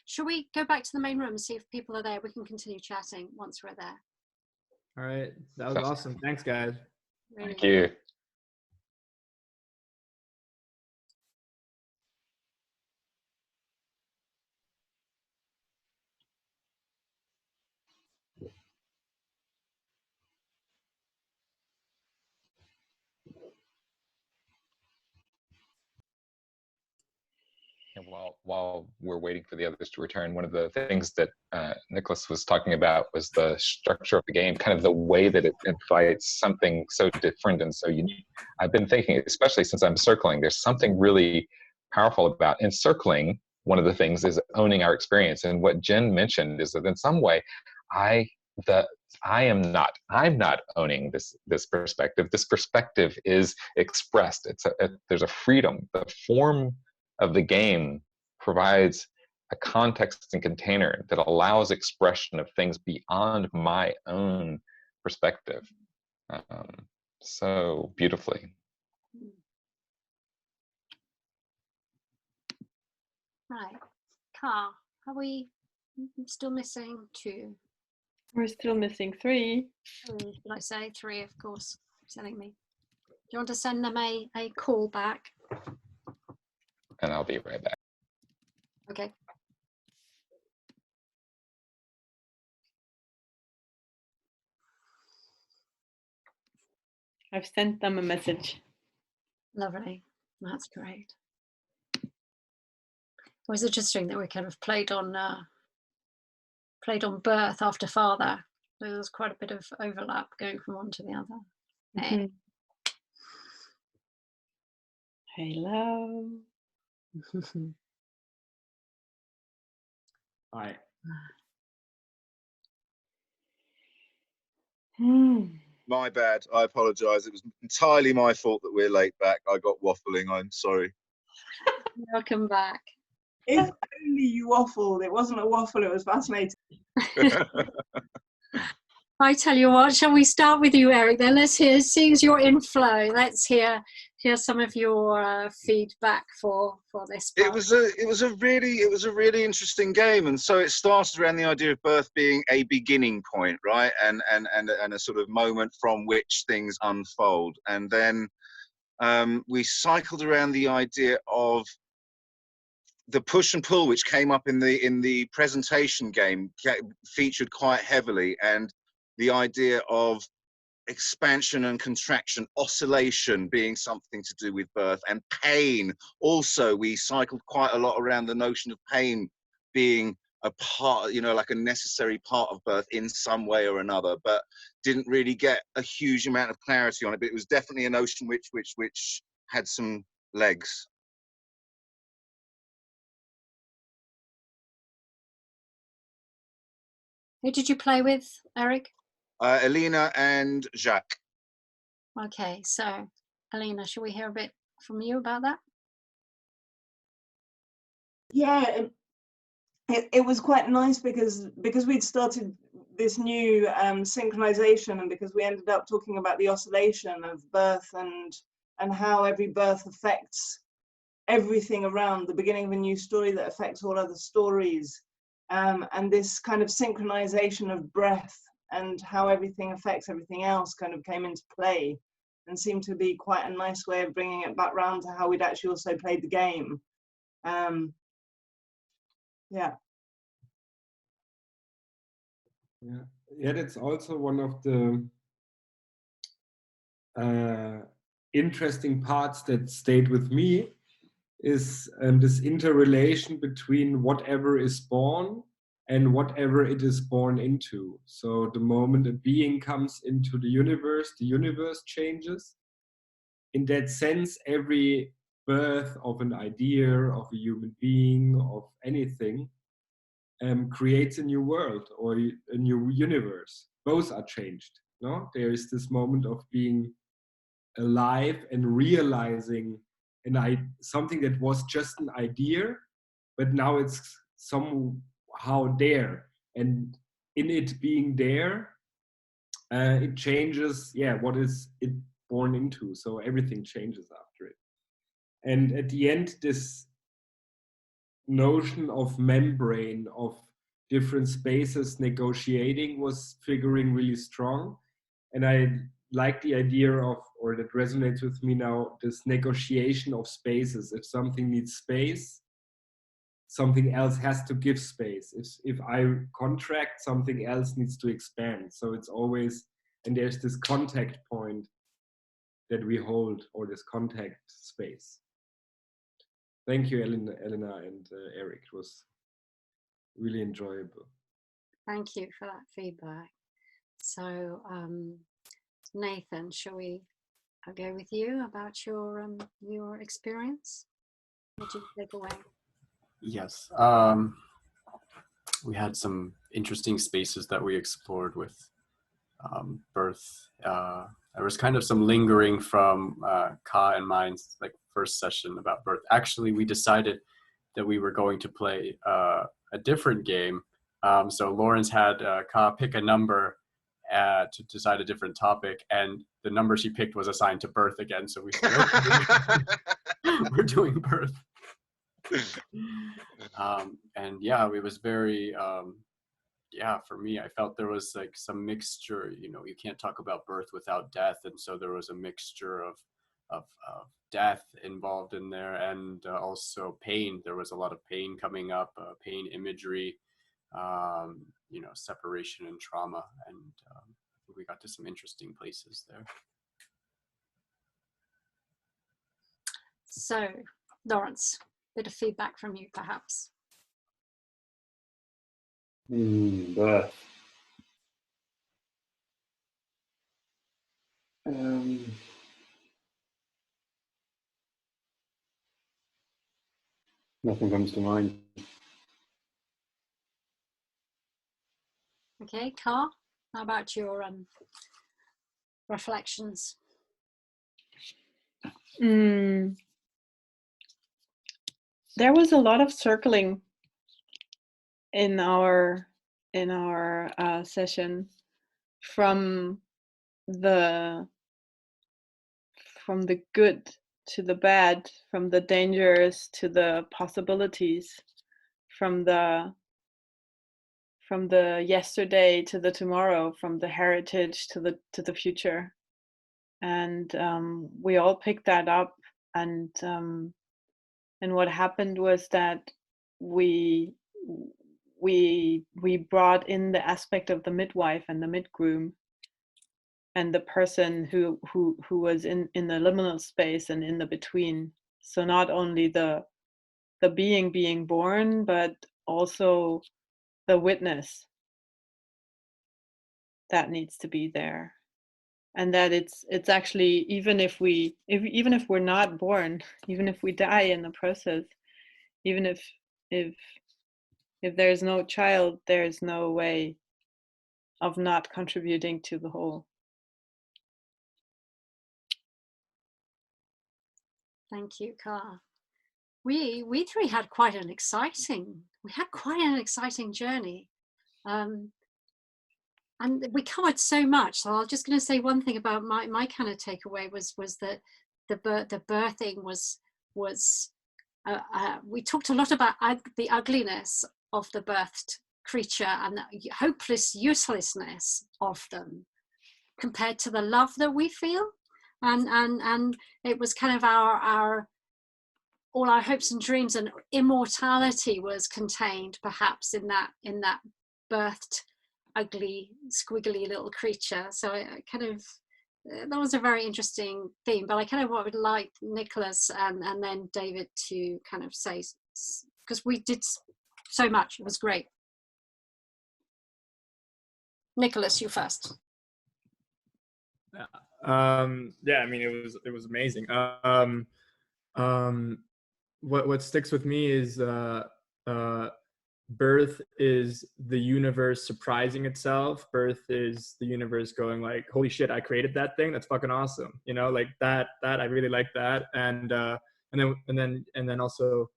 Shall we go back to the main room and see if people are there? We can continue chatting once we're there. all right, that was awesome. Thanks, guys. Really. thank you. And while we're waiting for the others to return, one of the things that Nicholas was talking about was the structure of the game, kind of the way that it invites something so different and so unique. I've been thinking, especially since I'm circling, there's something really powerful about encircling. One of the things is owning our experience. And what Jen mentioned is that in some way, I'm not owning this perspective. This perspective is expressed. There's a freedom. The form of the game provides a context and container that allows expression of things beyond my own perspective so beautifully. Right. Car, are we still missing 2? We're still missing 3. Did I say 3? Of course, telling me. Do you want to send them a call back? And I'll be right back. Okay. I've sent them a message. Lovely. That's great. It was interesting that we kind of played on birth after father, There's quite a bit of overlap going from one to the other. Mhm. Hello. Hi. My bad. I apologise. It was entirely my fault that we're late back. I got waffling. I'm sorry. Welcome back. If only you waffled. It wasn't a waffle, it was fascinating. I tell you what, shall we start with you, Eric? Then let's hear, seeing as you're in flow, let's hear some of your feedback for this. It was a really interesting game, and so it started around the idea of birth being a beginning point, right, and a sort of moment from which things unfold, and then we cycled around the idea of the push and pull, which came up in the presentation game, featured quite heavily, and the idea of expansion and contraction, oscillation being something to do with birth, and pain. Also, we cycled quite a lot around the notion of pain being a part, you know, like a necessary part of birth in some way or another, but didn't really get a huge amount of clarity on it. But it was definitely a notion which had some legs. Who did you play with, Eric? Elena and Jacques. Okay, so Elena, shall we hear a bit from you about that? Yeah, it was quite nice because we'd started this new synchronization, and because we ended up talking about the oscillation of birth and how every birth affects everything around, the beginning of a new story that affects all other stories, and this kind of synchronization of breath and how everything affects everything else kind of came into play, and seemed to be quite a nice way of bringing it back round to how we'd actually also played the game. Yeah. Yeah, that's also one of the interesting parts that stayed with me, is this interrelation between whatever is born and whatever it is born into. So the moment a being comes into the universe changes. In that sense, every birth of an idea, of a human being, of anything, creates a new world or a new universe. Both are changed. No, there is this moment of being alive and realizing something that was just an idea, but now it's somehow there, and in it being there, it changes. Yeah, what is it born into? So everything changes after it, and at the end, this notion of membrane, of different spaces negotiating, was figuring really strong. And I like the idea of, or that resonates with me now, this negotiation of spaces. If something needs space, something else has to give space. If I contract, something else needs to expand. So it's always, and there's this contact point that we hold, or this contact space. Thank you, Elena and Eric. It was really enjoyable. Thank you for that feedback. So, Nathan, shall we go with you about your experience? What did you take away? Yes. We had some interesting spaces that we explored with birth. There was kind of some lingering from Ka and mine's like first session about birth. Actually, we decided that we were going to play a different game. So Lawrence had Ka pick a number to decide a different topic, and the number she picked was assigned to birth again. So we said, okay, we're doing birth. And yeah, it was very yeah, for me, I felt there was like some mixture. You know, you can't talk about birth without death, and so there was a mixture of death involved in there, and also pain. There was a lot of pain coming up, pain imagery, you know, separation and trauma, and we got to some interesting places there. So, Lawrence, bit of feedback from you, perhaps. Birth. Nothing comes to mind. Okay, Car, how about your reflections? There was a lot of circling in our session, from the good to the bad, from the dangers to the possibilities, from the yesterday to the tomorrow, from the heritage to the future. And we all picked that up, and what happened was that we brought in the aspect of the midwife and the midgroom, and the person who was in the liminal space and in the between. So not only the being born, but also the witness that needs to be there. And that it's actually, even if we're not born, even if we die in the process, even if there's no child, there's no way of not contributing to the whole. Thank you, Car. We three had quite an exciting journey. And we covered so much. So I'm just going to say one thing about my kind of takeaway was that the birthing was we talked a lot about the ugliness of the birthed creature and the hopeless uselessness of them compared to the love that we feel, and it was kind of our all our hopes and dreams, and immortality was contained perhaps in that birthed ugly squiggly little creature. So I kind of that was a very interesting theme, but I kind of would like Nicholas and then David to kind of say, because we did so much. It was great. Nicholas, you first. Yeah, I mean, it was amazing. What sticks with me is birth is the universe surprising itself. Birth is the universe going like, holy shit, I created that thing. That's fucking awesome. You know, like that I really like that. And then also,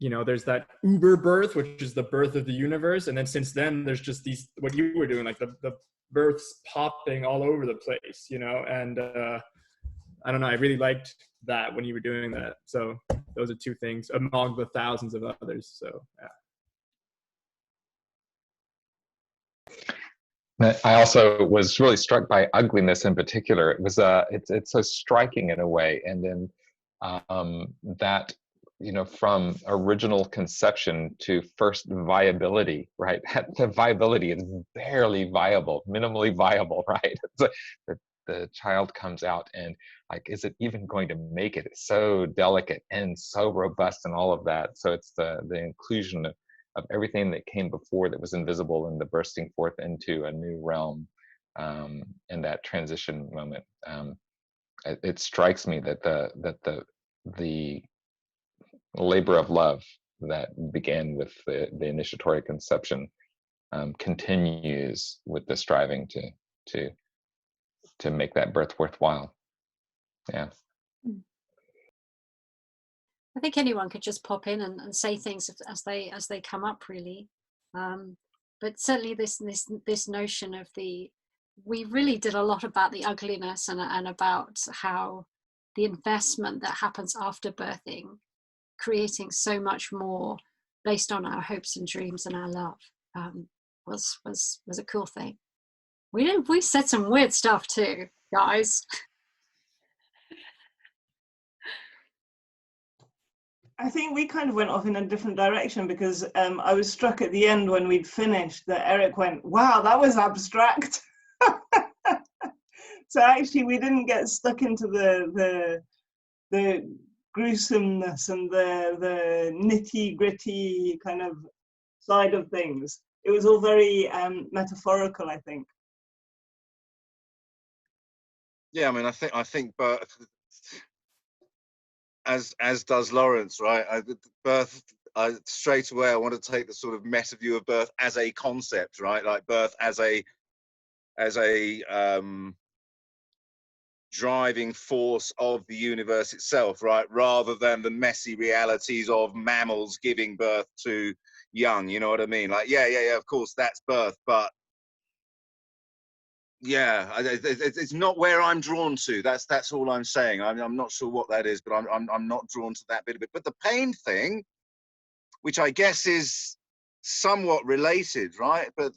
you know, there's that uber birth, which is the birth of the universe. And then since then there's just these, what you were doing, like the births popping all over the place, you know, and I don't know, I really liked that when you were doing that. So those are two things among the thousands of others. So yeah. I also was really struck by ugliness in particular. It was it's so striking in a way, and then that, you know, from original conception to first viability, right? The viability is barely viable, minimally viable, right? The child comes out and like, is it even going to make it? It's so delicate and so robust and all of that. So it's the inclusion of everything that came before that was invisible, and the bursting forth into a new realm in that transition moment. It strikes me that the labor of love that began with the initiatory conception continues with the striving to make that birth worthwhile. Yeah. I think anyone could just pop in and say things as they come up, really. But certainly this notion of we really did a lot about the ugliness and about how the investment that happens after birthing, creating so much more based on our hopes and dreams and our love, was a cool thing. We said some weird stuff too, guys. I think we kind of went off in a different direction, because I was struck at the end when we'd finished that Eric went, wow, that was abstract. So actually we didn't get stuck into the gruesomeness and the nitty gritty kind of side of things. It was all very metaphorical, I think. Yeah, I mean, I think, but as does Lawrence, right? Birth. Straight away, I want to take the sort of meta view of birth as a concept, right? Like birth as a driving force of the universe itself, right? Rather than the messy realities of mammals giving birth to young. You know what I mean? Like, yeah. Of course, that's birth, but yeah, it's not where I'm drawn to. That's all I'm saying. I'm not sure what that is, but I'm not drawn to that bit of it. But the pain thing, which I guess is somewhat related, right? But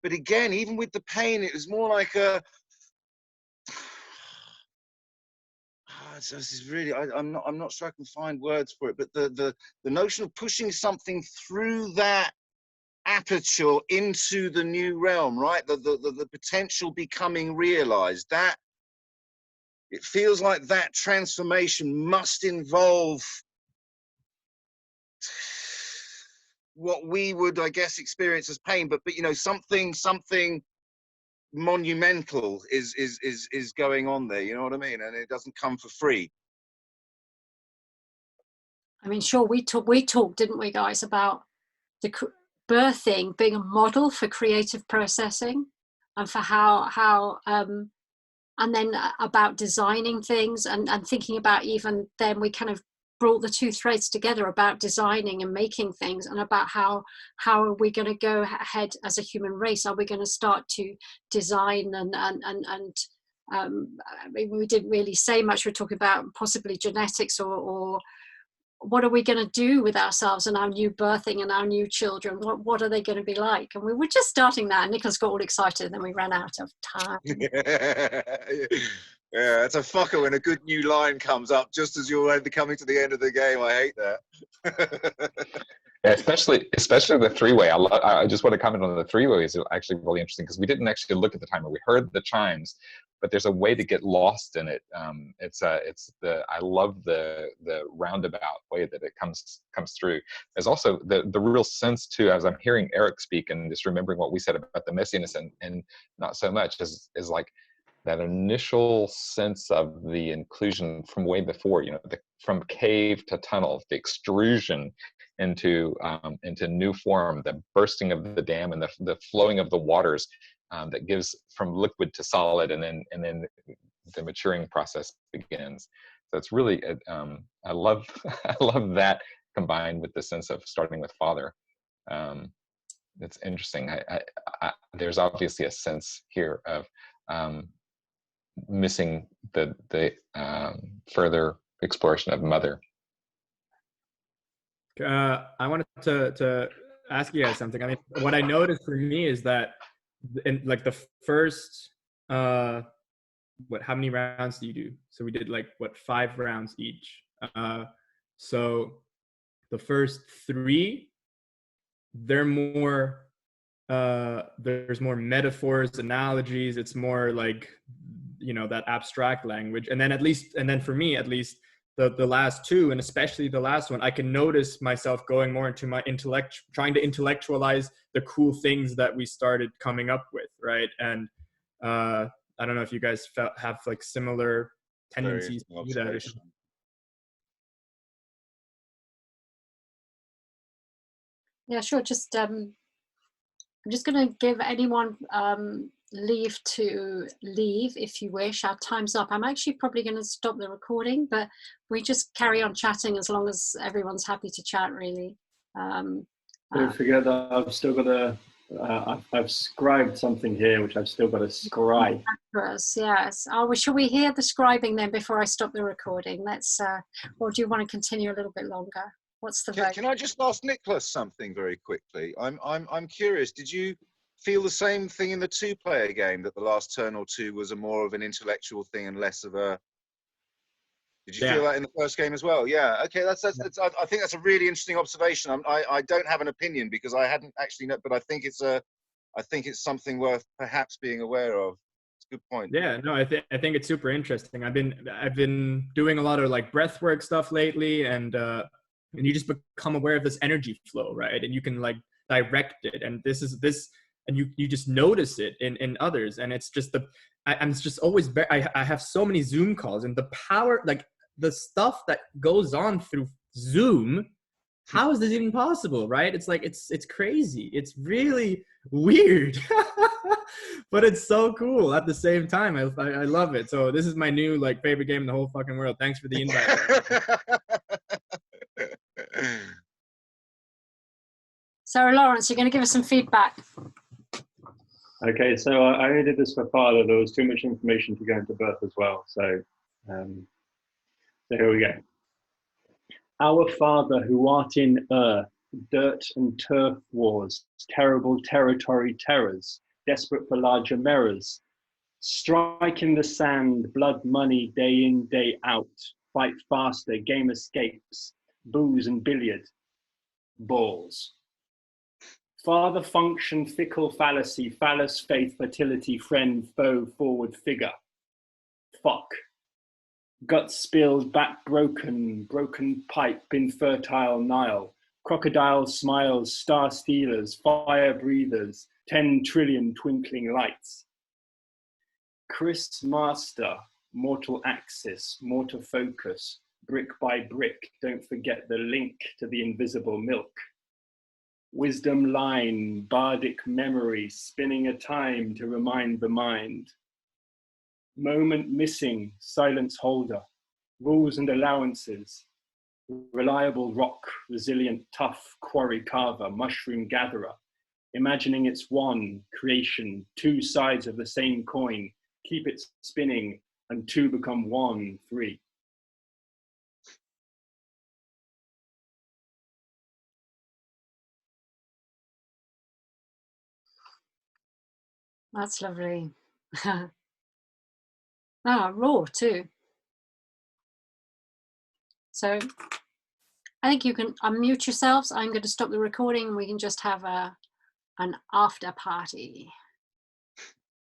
again, even with the pain, it was more like a. This is really. I'm not sure I can find words for it. But the notion of pushing something through that aperture into the new realm, right? The potential becoming realized, that it feels like that transformation must involve what we would, I guess, experience as pain, but you know, something monumental is going on there, you know what I mean? And it doesn't come for free. I mean, sure, we talked, didn't we, guys, about the birthing being a model for creative processing, and for how and then about designing things, and thinking about, even then we kind of brought the two threads together about designing and making things, and about how are we going to go ahead as a human race? Are we going to start to design and I mean, we didn't really say much. We're talking about possibly genetics, or what are we going to do with ourselves and our new birthing and our new children? What are they going to be like? And we were just starting that, and Nicholas got all excited, and then we ran out of time. Yeah, it's a fucker when a good new line comes up just as you're coming to the end of the game. I hate that. Yeah, especially the three-way. I just want to comment on the three-way. Is actually really interesting because we didn't actually look at the timer. We heard the chimes, but there's a way to get lost in it. I love the roundabout way that it comes through. There's also the real sense too, as I'm hearing Eric speak and just remembering what we said about the messiness and not so much is like that initial sense of the inclusion from way before, you know, from cave to tunnel, the extrusion into new form, the bursting of the dam and the flowing of the waters that gives from liquid to solid, and then the maturing process begins. So it's really I love I love that combined with the sense of starting with father. It's interesting. There's obviously a sense here of missing the further exploration of mother. I wanted to ask you guys something. I mean, what I noticed for me is that in like the first how many rounds do you do? So we did like 5 rounds each. So the first 3, they're more there's more metaphors, analogies. It's more like, you know, that abstract language. And then for me at least, the last 2, and especially the last one, I can notice myself going more into my intellect, trying to intellectualize the cool things that we started coming up with, right? And I don't know if you guys have like similar tendencies to do that. Yeah, sure. Just I'm just going to give anyone leave to leave if you wish. Our time's up. I'm actually probably going to stop the recording, but we just carry on chatting as long as everyone's happy to chat, really. Don't forget that I've still got I've scribed something here, which I've still got to scribe. Yes. Oh, well, shall we hear the scribing then before I stop the recording? Let's, or do you want to continue a little bit longer? What's the vote? Can I just ask Nicholas something very quickly? I'm curious. Did you feel the same thing in the 2-player game, that the last turn or 2 was a more of an intellectual thing and less of a? Did you feel that in the first game as well? Yeah. Okay. That's I think that's a really interesting observation. I don't have an opinion because I hadn't actually known, but I think it's something worth perhaps being aware of. It's a good point. Yeah. No, I think it's super interesting. I've been doing a lot of like breathwork stuff lately, and you just become aware of this energy flow, right? And you can like direct it, and and you just notice it in others, and it's just I'm just always, I have so many Zoom calls, and the power, like the stuff that goes on through Zoom, how is this even possible, right? It's like, it's crazy. It's really weird, but it's so cool at the same time. I love it. So this is my new like favorite game in the whole fucking world. Thanks for the invite. So Lawrence, you're going to give us some feedback. Okay, so I only did this for father. There was too much information to go into birth as well. So here we go. Our Father who art in earth, dirt and turf wars, terrible territory terrors, desperate for larger mirrors, strike in the sand, blood money day in, day out, fight faster, game escapes, booze and billiard, balls. Father function, fickle fallacy, phallus, faith, fertility, friend, foe, forward figure. Fuck. Guts spilled, back broken, broken pipe, infertile Nile. Crocodile smiles, star stealers, fire breathers, 10 trillion twinkling lights. Chris Master, mortal axis, mortar focus, brick by brick, don't forget the link to the invisible milk. Wisdom line, bardic memory, spinning a time to remind the mind. Moment missing, silence holder, rules and allowances, reliable rock, resilient, tough, quarry carver, mushroom gatherer, imagining it's one, creation, two sides of the same coin, keep it spinning, and two become one, three. That's lovely. Raw too. So I think you can unmute yourselves. I'm going to stop the recording and we can just have an after party.